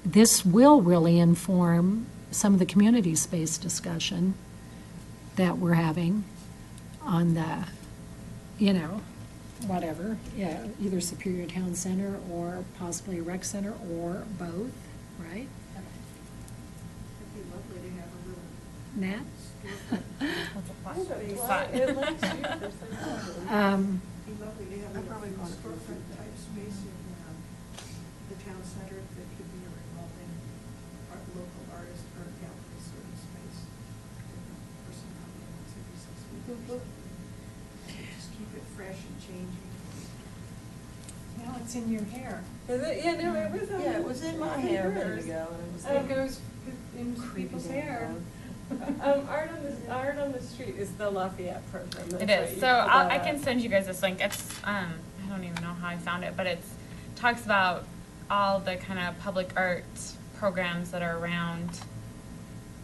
Speaker 2: this will really inform some of the community space discussion that we're having on the, whatever, yeah, either Superior Town Center or possibly a rec center or both, right?
Speaker 6: It'd be lovely to have a little
Speaker 2: Nat?
Speaker 3: It looks cute. There's like something.
Speaker 6: It'd be lovely to have a little storefront type space in the town center that could be a revolving local artist or gallery sort of space. Person coming in once every 6 weeks. or something. Just keep it fresh and changing.
Speaker 5: Now it's in your hair.
Speaker 3: Is it? Yeah, no, it was.
Speaker 4: Yeah, it was in my hair a minute ago. And it was
Speaker 5: It goes in people's hair.
Speaker 3: Art on the Street is the Lafayette program. That's
Speaker 1: It
Speaker 3: right,
Speaker 1: is.
Speaker 3: you
Speaker 1: So
Speaker 3: pulled
Speaker 1: I
Speaker 3: that
Speaker 1: can
Speaker 3: up.
Speaker 1: send you guys this link. It's I don't even know how I found it, but it's talks about all the kind of public art programs that are around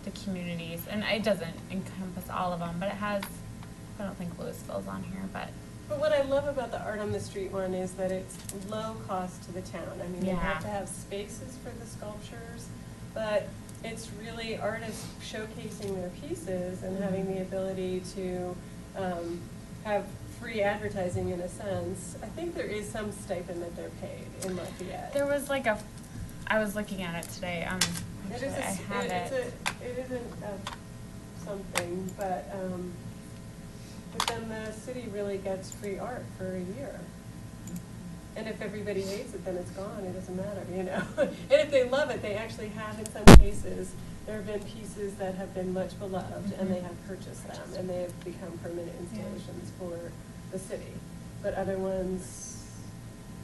Speaker 1: the communities, and it doesn't encompass all of them, but it has. I don't think Louisville's on here, but
Speaker 3: But what I love about the Art on the Street one is that it's low cost to the town. I mean, they have
Speaker 1: Yeah.
Speaker 3: to have spaces for the sculptures, but it's really artists showcasing their pieces and having the ability to have free advertising in a sense. I think there is some stipend that they're paid in Lafayette.
Speaker 1: there was like a. I was looking at it today.
Speaker 3: It
Speaker 1: Actually,
Speaker 3: is
Speaker 1: I have it.
Speaker 3: It isn't something, but then the city really gets free art for a year. And if everybody hates it, then it's gone, it doesn't matter, And if they love it, they actually have in some cases, there have been pieces that have been much beloved and they have purchased them and they have become permanent installations for the city. But other ones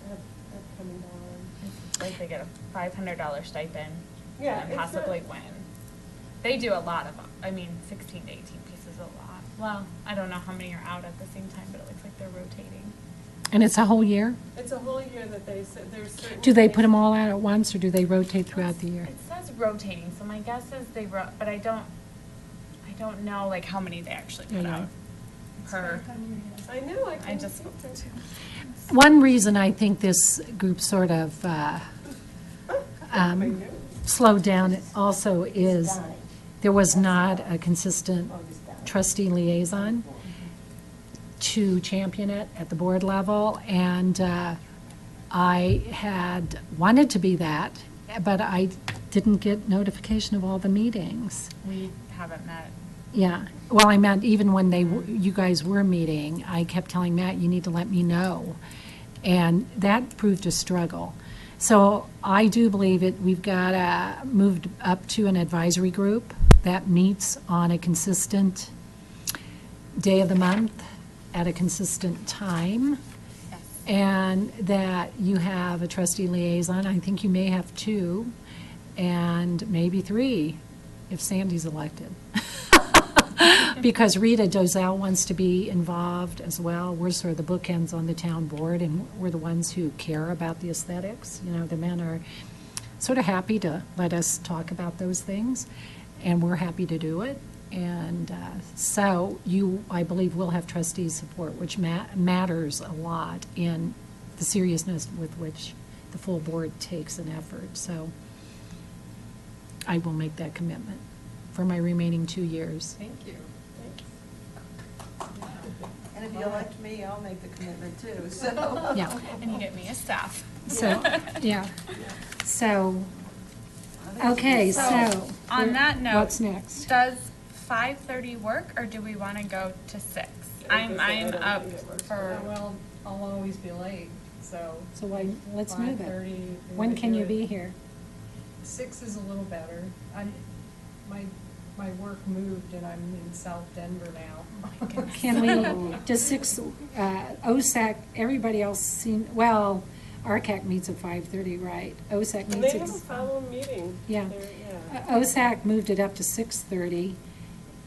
Speaker 3: have come and gone.
Speaker 1: Like they get a $500 stipend.
Speaker 3: Yeah,
Speaker 1: And
Speaker 3: it's
Speaker 1: possibly
Speaker 3: not-
Speaker 1: win. They do a lot of them. I mean, 16 to 18 pieces is a lot. Well, I don't know how many are out at the same time, but it looks like they're rotating.
Speaker 2: And it's a whole year?
Speaker 3: It's a whole year that they said, there's certain.
Speaker 2: Do they put them all out at once, or do they rotate throughout the year?
Speaker 1: It says rotating, so my guess is but I don't know like how many they actually put
Speaker 2: Yeah.
Speaker 1: out per.
Speaker 3: I know, I
Speaker 1: I
Speaker 3: can
Speaker 1: just
Speaker 3: see
Speaker 1: spoke
Speaker 3: that.
Speaker 1: to.
Speaker 2: One reason I think this group sort of slowed down also is there was not a consistent trustee liaison to champion it at the board level, and I had wanted to be that, but I didn't get notification of all the meetings.
Speaker 1: We haven't met.
Speaker 2: Yeah, well, I meant even when you guys were meeting, I kept telling Matt, you need to let me know. And that proved a struggle. So I do believe we've got moved up to an advisory group that meets on a consistent day of the month at a consistent time.
Speaker 1: Yes.
Speaker 2: And that you have a trustee liaison. I think you may have 2, and maybe 3 if Sandy's elected. Because Rita Dozell wants to be involved as well. We're sort of the bookends on the town board, and we're the ones who care about the aesthetics. The men are sort of happy to let us talk about those things, and we're happy to do it. And so I believe, will have trustee support, which matters a lot in the seriousness with which the full board takes an effort. So I will make that commitment for my remaining 2 years.
Speaker 5: Thank you.
Speaker 4: And if you elect me, I'll make the commitment too, so.
Speaker 2: Yeah.
Speaker 1: And you get me a staff.
Speaker 2: So, yeah. So, okay, so.
Speaker 1: On that note.
Speaker 2: What's next?
Speaker 1: Does 5:30 work, or do we want to go to 6?
Speaker 3: I
Speaker 1: I'm
Speaker 3: was gonna say, I
Speaker 1: I'm
Speaker 3: don't
Speaker 1: up
Speaker 3: think it works
Speaker 1: for.
Speaker 5: Well, I'll always be late, so.
Speaker 2: So why, let's move it.
Speaker 5: 5:30, if you
Speaker 2: When
Speaker 5: wanna
Speaker 2: can
Speaker 5: do
Speaker 2: you
Speaker 5: it.
Speaker 2: be here?
Speaker 5: 6 is a little better. My work moved and I'm in South Denver now.
Speaker 2: Can we, does 6, OSAC, everybody else seem, well, RCAC meets at 5:30, right? OSAC
Speaker 3: And
Speaker 2: meets
Speaker 3: they
Speaker 2: at.
Speaker 3: have a follow-up meeting.
Speaker 2: Yeah.
Speaker 3: They're-
Speaker 2: OSAC moved it up to 6:30,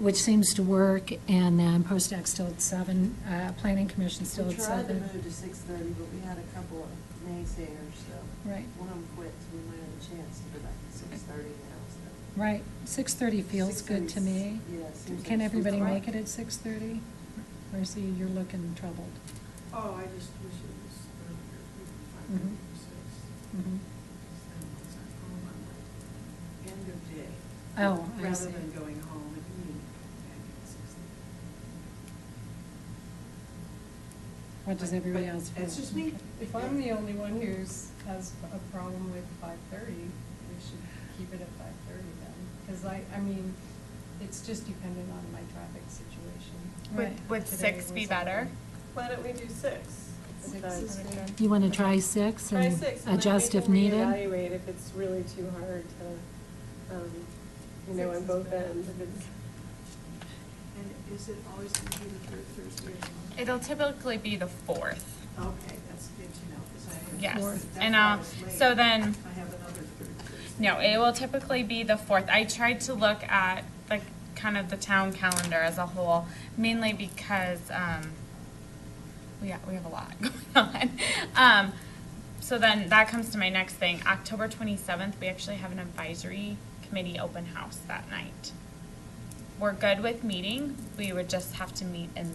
Speaker 2: which seems to work, and then PostAC still at 7, Planning Commission still
Speaker 4: We
Speaker 2: at
Speaker 4: tried to
Speaker 2: 7.
Speaker 4: move to 6:30, but we had a couple of naysayers, so.
Speaker 2: Right.
Speaker 4: One of them quit, so we might have a chance to go back to 6:30 now, so.
Speaker 2: Right, 6:30 feels good to me.
Speaker 4: Yeah, seems
Speaker 2: Can
Speaker 4: like
Speaker 2: everybody
Speaker 4: sweet
Speaker 2: make
Speaker 4: spot.
Speaker 2: it at 6:30? Mercy, you're looking troubled.
Speaker 6: Oh, I just wish it was earlier,
Speaker 2: Mhm.
Speaker 6: 5:30 or 6.
Speaker 2: Mhm.
Speaker 6: And once I'm home, I'm like, end of day.
Speaker 2: Oh, I
Speaker 6: Rather
Speaker 2: see.
Speaker 6: than going home and eating back at 6:30.
Speaker 2: What does
Speaker 6: But-
Speaker 2: everybody
Speaker 6: but
Speaker 2: else feel?
Speaker 6: That's just me.
Speaker 5: If I'm the only one who's, has a problem with 5:30, we should keep it at 5:30 then. Because I mean, it's just dependent on my traffic situation.
Speaker 2: Right.
Speaker 1: Would
Speaker 5: Today
Speaker 1: 6 be
Speaker 5: was
Speaker 1: better?
Speaker 3: Why don't we do 6?
Speaker 5: 6
Speaker 3: Then-
Speaker 5: is good.
Speaker 2: You want to try 6
Speaker 3: Try
Speaker 2: and
Speaker 3: 6, and
Speaker 2: adjust
Speaker 3: then
Speaker 2: if
Speaker 3: we can
Speaker 2: needed?
Speaker 3: reevaluate if it's really too hard to, on
Speaker 5: 6 is
Speaker 3: both
Speaker 5: better.
Speaker 3: ends. If it's,
Speaker 6: And is it always going to be the third Thursday of the month?
Speaker 1: It'll typically be the 4th.
Speaker 6: Okay, that's good to know, because I have.
Speaker 1: Yes.
Speaker 6: that's
Speaker 1: And,
Speaker 6: why I was late.
Speaker 1: so then-
Speaker 6: I have another third Thursday.
Speaker 1: No, it will typically be the 4th. I tried to look at like kind of the town calendar as a whole, mainly because we have a lot going on. So then that comes to my next thing. October 27th, we actually have an advisory committee open house that night. We're good with meeting. We would just have to meet in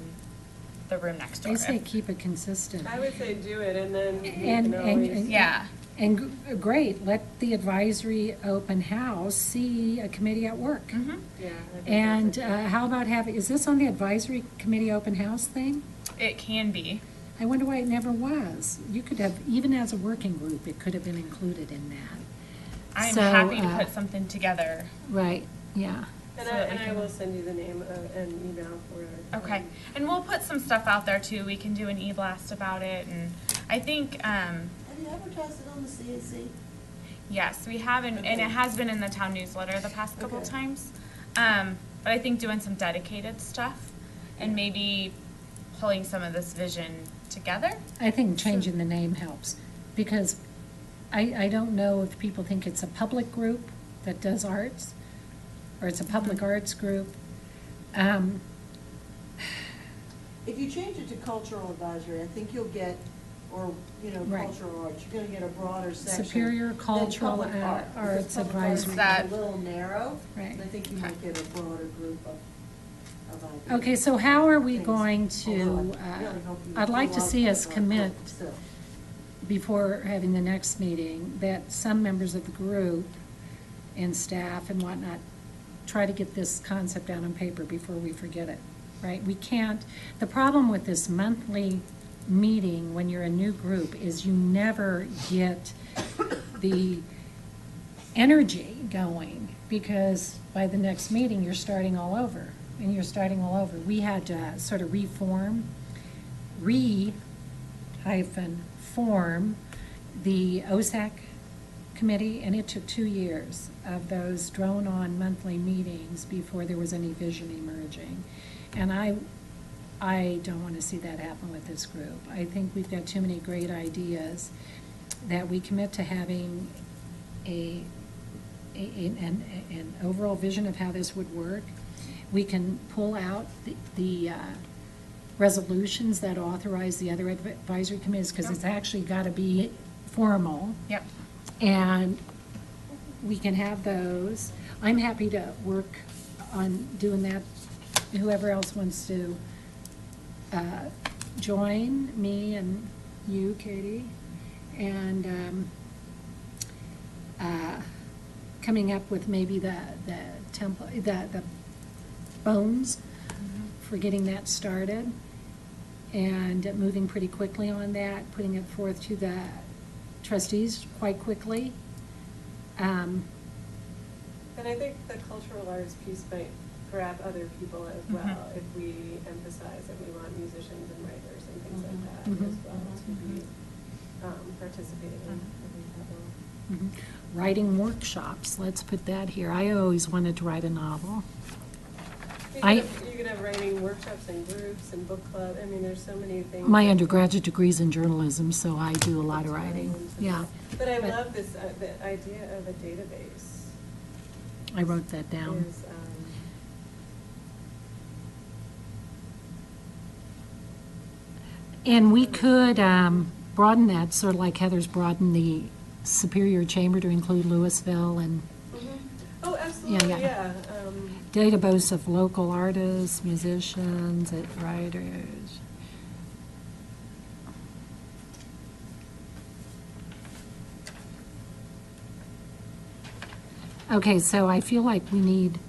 Speaker 1: the room next door.
Speaker 2: I say keep it consistent.
Speaker 3: I would say do it, and then you
Speaker 2: And-
Speaker 3: can
Speaker 2: and-
Speaker 3: always.
Speaker 1: Yeah.
Speaker 2: And great, let the advisory open house see a committee at work.
Speaker 1: Mhm.
Speaker 3: Yeah. I think
Speaker 2: And
Speaker 3: that's okay.
Speaker 2: how about having, is this on the advisory committee open house thing?
Speaker 1: It can be.
Speaker 2: I wonder why it never was. You could have, even as a working group, it could have been included in that.
Speaker 1: I'm
Speaker 2: So,
Speaker 1: happy to put something together.
Speaker 2: Right, yeah.
Speaker 3: And
Speaker 1: so
Speaker 3: I,
Speaker 1: that we
Speaker 3: and I
Speaker 1: can-
Speaker 3: will send you the name of, and email for it.
Speaker 1: Okay, and we'll put some stuff out there too. We can do an e-blast about it, and I think,
Speaker 4: Have you advertised it on the CAC?
Speaker 1: yes, we have, and it has been in the town newsletter the past couple
Speaker 3: Okay.
Speaker 1: times. But I think doing some dedicated stuff and maybe pulling some of this vision together.
Speaker 2: I think changing the name helps, because I don't know if people think it's a public group that does arts, or it's a public arts group.
Speaker 4: If you change it to cultural advisory, I think you'll get, or,
Speaker 2: Right.
Speaker 4: cultural arts, you're gonna get a broader section.
Speaker 2: Superior
Speaker 4: than
Speaker 2: Cultural
Speaker 4: public art, because
Speaker 2: Arts
Speaker 4: public
Speaker 2: Advisory.
Speaker 4: is
Speaker 1: That-
Speaker 4: a little narrow.
Speaker 2: Right.
Speaker 4: And I think you
Speaker 1: Okay.
Speaker 4: might get a broader group of ideas.
Speaker 2: Okay, so how are we
Speaker 4: Things.
Speaker 2: going
Speaker 4: Although
Speaker 2: to,
Speaker 4: I really hope you
Speaker 2: I'd
Speaker 4: do
Speaker 2: like
Speaker 4: a
Speaker 2: to
Speaker 4: lot
Speaker 2: see
Speaker 4: of
Speaker 2: us
Speaker 4: public art
Speaker 2: commit,
Speaker 4: still.
Speaker 2: before having the next meeting, that some members of the group and staff and whatnot, try to get this concept down on paper before we forget it, right? We can't, the problem with this monthly meeting when you're a new group is you never get the energy going, because by the next meeting, you're starting all over, and you're starting all over. We had to sort of reform, form the OSAC committee, and it took 2 years of those drone-on monthly meetings before there was any vision emerging. And I don't want to see that happen with this group. I think we've got too many great ideas that we commit to having an overall vision of how this would work. We can pull out the resolutions that authorize the other advisory committees, because it's actually got to be formal.
Speaker 1: Yep.
Speaker 2: And we can have those. I'm happy to work on doing that. Whoever else wants to join me and you, Katie, and coming up with maybe the template, the bones for getting that started, and moving pretty quickly on that, putting it forth to the trustees quite quickly.
Speaker 3: And I think the cultural arts piece might grab other people as well, if we emphasize that we want musicians and writers and things like that as well to be participating in every level.
Speaker 2: Writing workshops, let's put that here. I always wanted to write a novel.
Speaker 3: You could have writing workshops and groups and book club, I mean, there's so many things.
Speaker 2: My
Speaker 3: that-
Speaker 2: undergraduate degree's in journalism, so I do a lot of writing, yeah.
Speaker 3: But I love this, the idea of a database
Speaker 2: I wrote that down.
Speaker 3: is,
Speaker 2: And we could broaden that, sort of like Heather's broadened the Superior Chamber to include Louisville, and
Speaker 3: oh, absolutely,
Speaker 2: yeah.
Speaker 3: yeah.
Speaker 2: database of local artists, musicians, writers. Okay, so I feel like we need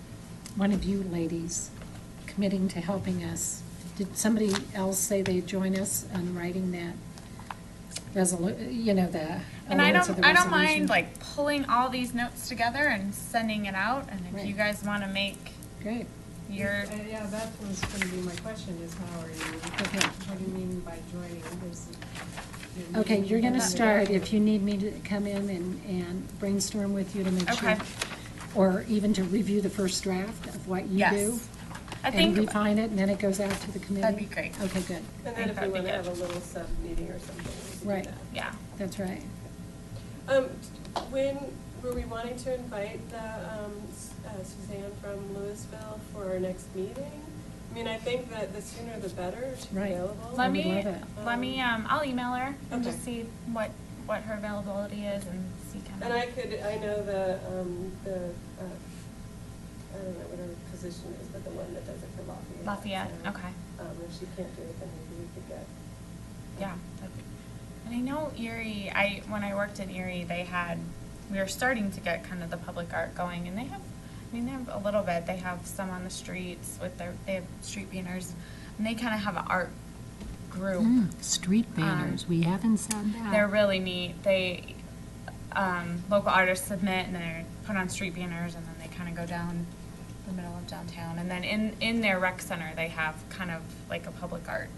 Speaker 2: one of you ladies committing to helping us. Did somebody else say they'd join us on writing that the
Speaker 1: And I
Speaker 2: elements of the
Speaker 1: don't
Speaker 2: resolution?
Speaker 1: mind like pulling all these notes together and sending it out. And if
Speaker 2: Right.
Speaker 1: you guys want to make
Speaker 2: Great.
Speaker 1: your,
Speaker 5: Yeah, that was gonna be my question, is how are you,
Speaker 2: Okay.
Speaker 5: what do you mean by joining?
Speaker 2: Okay, you're going to start, if you need me to come in and brainstorm with you to make sure,
Speaker 1: Okay.
Speaker 2: or even to review the first draft of what you
Speaker 1: Yes.
Speaker 2: do,
Speaker 1: I
Speaker 2: and
Speaker 1: think
Speaker 2: refine it, and then it goes out to the committee?
Speaker 1: that'd be great.
Speaker 2: Okay, good.
Speaker 3: And
Speaker 1: think
Speaker 3: then if we
Speaker 1: that'd be
Speaker 3: want to
Speaker 1: good.
Speaker 3: have a little sub-meeting or something, we can
Speaker 2: Right.
Speaker 3: do that.
Speaker 1: Yeah.
Speaker 2: That's right.
Speaker 3: When were we wanting to invite the, Suzanne from Louisville for our next meeting? I mean, I think that the sooner the better, if she's
Speaker 2: Right.
Speaker 3: available.
Speaker 2: I
Speaker 1: Let
Speaker 2: would
Speaker 1: me,
Speaker 2: love it.
Speaker 1: I'll email her and just
Speaker 3: Okay.
Speaker 1: see what her availability is and see kind of.
Speaker 3: And I know I don't know what her position is, but the one that does it for Lafayette.
Speaker 1: Lafayette,
Speaker 3: So,
Speaker 1: okay.
Speaker 3: If she can't do it, then maybe we could get.
Speaker 1: Yeah. And I know Erie, when I worked in Erie, we were starting to get kind of the public art going, and they have a little bit. They have some on the streets they have street banners, and they kind of have an art group.
Speaker 2: Street banners, we haven't said that.
Speaker 1: They're really neat. They, local artists submit and they're put on street banners, and then they kind of go down the middle of downtown. And then in their rec center, they have kind of like a public art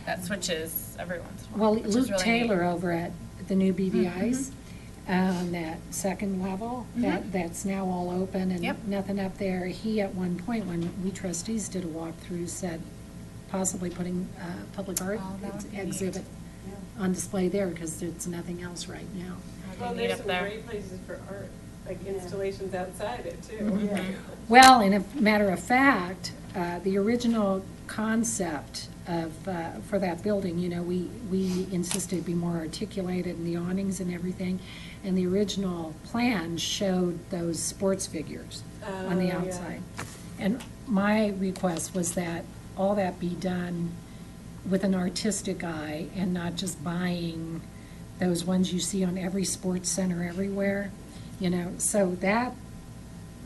Speaker 1: that switches every once in a while.
Speaker 2: Well,
Speaker 1: which is
Speaker 2: Luke
Speaker 1: really
Speaker 2: Taylor
Speaker 1: neat.
Speaker 2: over at the new BVI's, on that second level, that's now all open and
Speaker 1: Yep.
Speaker 2: nothing up there. He, at one point, when we trustees did a walkthrough, said possibly putting public art
Speaker 1: Oh, that would be neat.
Speaker 2: exhibit on display there, because there's nothing else right now.
Speaker 1: That'd be
Speaker 3: Well,
Speaker 1: neat
Speaker 3: there's
Speaker 1: up
Speaker 3: some
Speaker 1: there.
Speaker 3: great places for art, like installations outside it too.
Speaker 1: Mm-hmm.
Speaker 2: Well, in a matter of fact, the original concept of, for that building, we insisted it be more articulated in the awnings and everything, and the original plan showed those sports figures on the
Speaker 3: Oh, yeah.
Speaker 2: outside. And my request was that all that be done with an artistic eye and not just buying those ones you see on every sports center everywhere, so that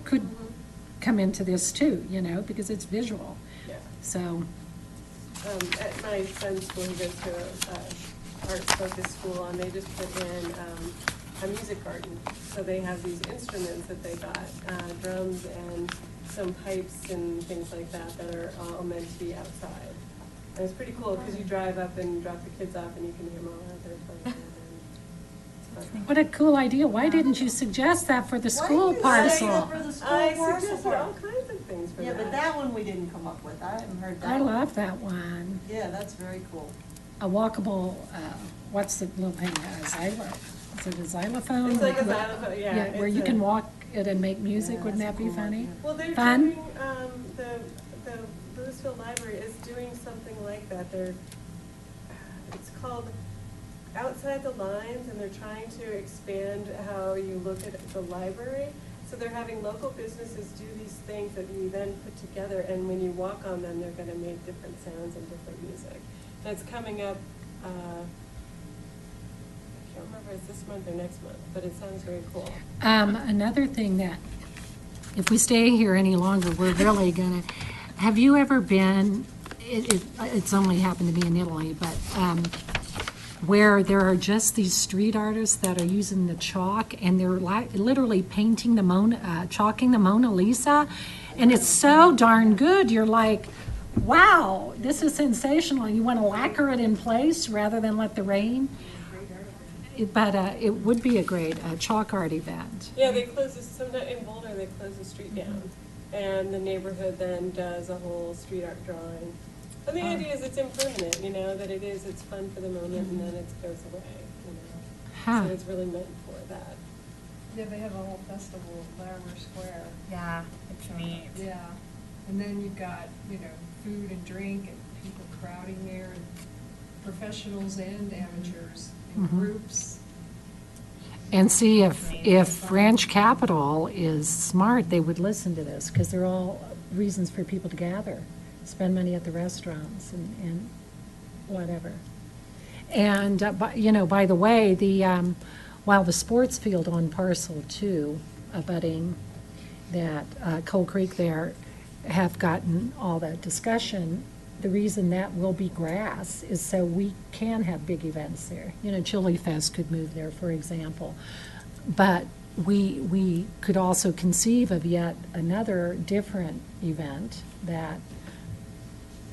Speaker 2: could come into this too, because it's visual.
Speaker 3: Yeah.
Speaker 2: So,
Speaker 3: At my son's school, he goes to a arts-focused school, and they just put in a music garden. So they have these instruments that they got, drums and some pipes and things like that are all meant to be outside. And it's pretty cool, because you drive up and drop the kids off, and you can hear them all out there playing. And it's fun.
Speaker 2: what a cool idea. Why didn't you suggest that for the school parcel?
Speaker 4: For the school
Speaker 3: I
Speaker 4: parcel
Speaker 3: suggested all
Speaker 4: part.
Speaker 3: kinds of things for
Speaker 4: Yeah,
Speaker 3: that.
Speaker 4: but that one we didn't come up with. I haven't heard that.
Speaker 2: I
Speaker 4: one.
Speaker 2: love that one.
Speaker 4: Yeah, that's very cool.
Speaker 2: A walkable, what's the little thing, a xylophone? Is it a xylophone?
Speaker 3: It's like a xylophone, yeah.
Speaker 2: Yeah, where
Speaker 3: it's
Speaker 2: you
Speaker 3: a-
Speaker 2: can walk it and make music,
Speaker 4: Yeah,
Speaker 2: wouldn't
Speaker 4: that's
Speaker 2: that
Speaker 4: a
Speaker 2: be
Speaker 4: cool
Speaker 2: funny?
Speaker 4: idea.
Speaker 3: Well, they're
Speaker 2: Fun?
Speaker 3: doing, the Louisville Library is doing something like that. It's called Outside the Lines, and they're trying to expand how you look at the library. So they're having local businesses do these things that you then put together, and when you walk on them, they're gonna make different sounds and different music. And it's coming up, I can't remember if it's this month or next month, but it sounds very cool.
Speaker 2: Another thing that, if we stay here any longer, we're really gonna, have you ever been, it's only happened to me in Italy, but where there are just these street artists that are using the chalk, and they're literally painting chalking the Mona Lisa, and it's so darn good. You're like, wow, this is sensational. You want to lacquer it in place rather than let the rain. But it would be a great chalk art event.
Speaker 3: Yeah, they close this, sometimes in Boulder, they close the street down, and the neighborhood then does a whole street art drawing. And the idea is it's impermanent, you know, that it's fun for the moment and then it goes away, you know.
Speaker 2: Huh.
Speaker 3: So it's really meant for that.
Speaker 5: Yeah, they have a whole festival at Larimer Square.
Speaker 1: Yeah, it's neat.
Speaker 5: Yeah, and then you've got, you know, food and drink and people crowding there, and professionals and amateurs in groups.
Speaker 2: And see, if Ranch Capital is smart, they would listen to this, because they're all reasons for people to gather, spend money at the restaurants and whatever. And, you know, by the way, while the sports field on parcel 2 abutting that Coal Creek there have gotten all that discussion, the reason that will be grass is so we can have big events there. You know, Chili Fest could move there, for example. But we could also conceive of yet another different event that,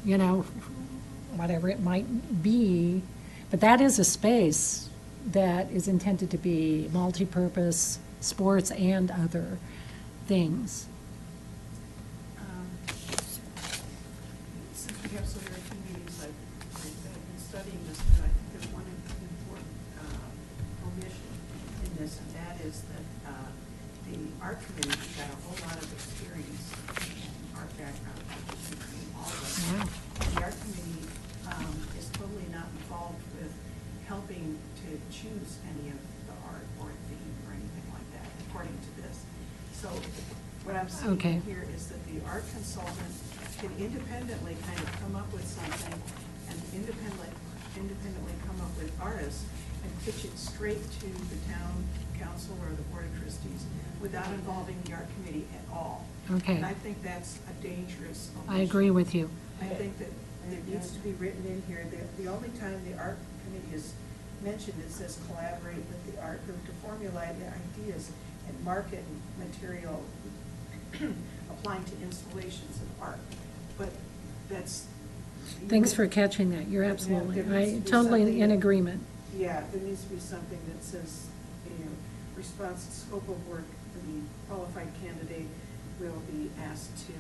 Speaker 2: you know, whatever it might be, but that is a space that is intended to be multi-purpose, sports and other things.
Speaker 6: Since we have so very few meetings, I've been studying this, but I think there's one important omission in this, and that is that the art committee has got a whole lot of experience in art background between all of us.
Speaker 2: Yeah.
Speaker 6: The art committee is totally not involved with helping to choose any of the art or theme or anything like that, according to this. So what I'm
Speaker 2: Okay.
Speaker 6: seeing here is that the art consultant can independently kind of come up with something and independently come up with artists and pitch it straight to the town council or the board of trustees without involving the art committee at all.
Speaker 2: Okay.
Speaker 6: And I think that's a dangerous omission.
Speaker 2: I agree with you.
Speaker 6: I think that it needs to be written in here. The only time the art committee is mentioned, it says collaborate with the art group to formulate the ideas and market material applying to installations of art. But that's.
Speaker 2: Thanks for catching that. You're absolutely, totally in agreement.
Speaker 6: Yeah, there needs to be something that says, you know, response to scope of work, the qualified candidate will be asked to,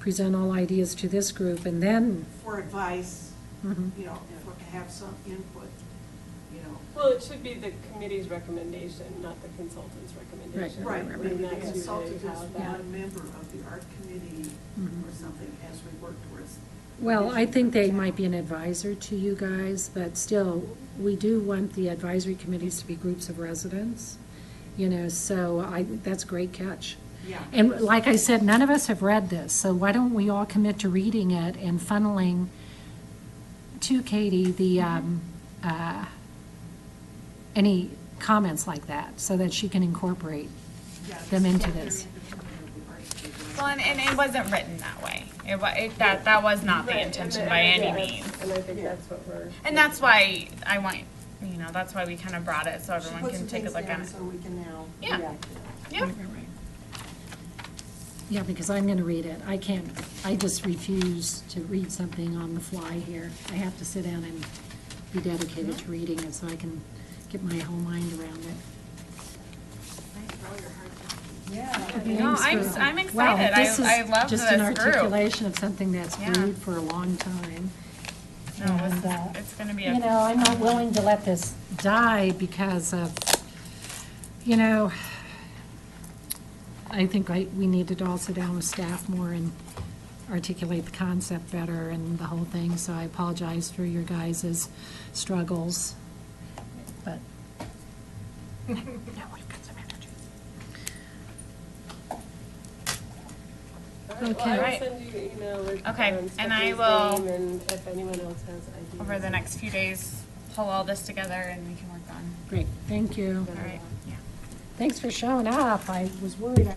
Speaker 2: Present all ideas to this group, and then,
Speaker 6: for advice,
Speaker 2: Mhm.
Speaker 6: you know, have some input, you know.
Speaker 3: Well, it should be the committee's recommendation, not the consultant's recommendation.
Speaker 2: Right,
Speaker 6: Right,
Speaker 2: right,
Speaker 6: maybe
Speaker 3: And
Speaker 6: the
Speaker 3: that's
Speaker 6: consultant
Speaker 3: usually
Speaker 6: is
Speaker 3: how that.
Speaker 6: one member of the art committee
Speaker 2: Mhm.
Speaker 6: or something as we work towards.
Speaker 2: well, I
Speaker 6: vision
Speaker 2: think
Speaker 6: for the
Speaker 2: they
Speaker 6: town.
Speaker 2: might be an advisor to you guys, but still, we do want the advisory committees to be groups of residents, you know, so that's a great catch.
Speaker 6: Yeah.
Speaker 2: And like I said, none of us have read this, so why don't we all commit to reading it and funneling to Katie any comments like that, so that she can incorporate
Speaker 6: Yeah,
Speaker 2: them
Speaker 6: this is
Speaker 2: into
Speaker 6: very
Speaker 2: this.
Speaker 6: independent of the art committee.
Speaker 1: Well, and it wasn't written that way. That was not the
Speaker 3: Right,
Speaker 1: intention
Speaker 3: and
Speaker 1: by
Speaker 3: I-
Speaker 1: any
Speaker 3: yeah,
Speaker 1: means.
Speaker 3: And I think that's what we're.
Speaker 1: And that's why I want, you know, that's why we kind of brought it, so
Speaker 4: She
Speaker 1: everyone
Speaker 4: put
Speaker 1: can
Speaker 4: some
Speaker 1: take a
Speaker 4: things
Speaker 1: look
Speaker 4: down
Speaker 1: at it.
Speaker 4: so we can now
Speaker 1: Yeah.
Speaker 4: react to it.
Speaker 1: Yeah.
Speaker 2: Right. Yeah, because I'm going to read it. I just refuse to read something on the fly here. I have to sit down and be dedicated to reading it so I can get my whole mind around it.
Speaker 6: Thanks for all your hard work.
Speaker 5: Yeah.
Speaker 1: No,
Speaker 2: Thanks
Speaker 1: I'm
Speaker 2: for-
Speaker 1: excited.
Speaker 2: Wow,
Speaker 1: I
Speaker 2: this is
Speaker 1: love
Speaker 2: just an
Speaker 1: this group.
Speaker 2: articulation of something that's
Speaker 1: Yeah.
Speaker 2: brewed for a long time.
Speaker 1: No,
Speaker 2: And,
Speaker 1: it's gonna be
Speaker 2: you know, I'm not willing to let this die because of, you know, I think we need to all sit down with staff more and articulate the concept better and the whole thing, so I apologize for your guys' struggles, but. No, we've got some energy.
Speaker 3: All right,
Speaker 2: Okay.
Speaker 3: Well, I will
Speaker 1: Right.
Speaker 3: send you an email with.
Speaker 1: Okay, and I
Speaker 3: Stephanie's
Speaker 1: will-
Speaker 3: name And if anyone else has ideas.
Speaker 1: over the next few days, pull all this together and we can work on.
Speaker 2: Great, thank you.
Speaker 1: All right, yeah.
Speaker 2: Thanks for showing up. I was worried.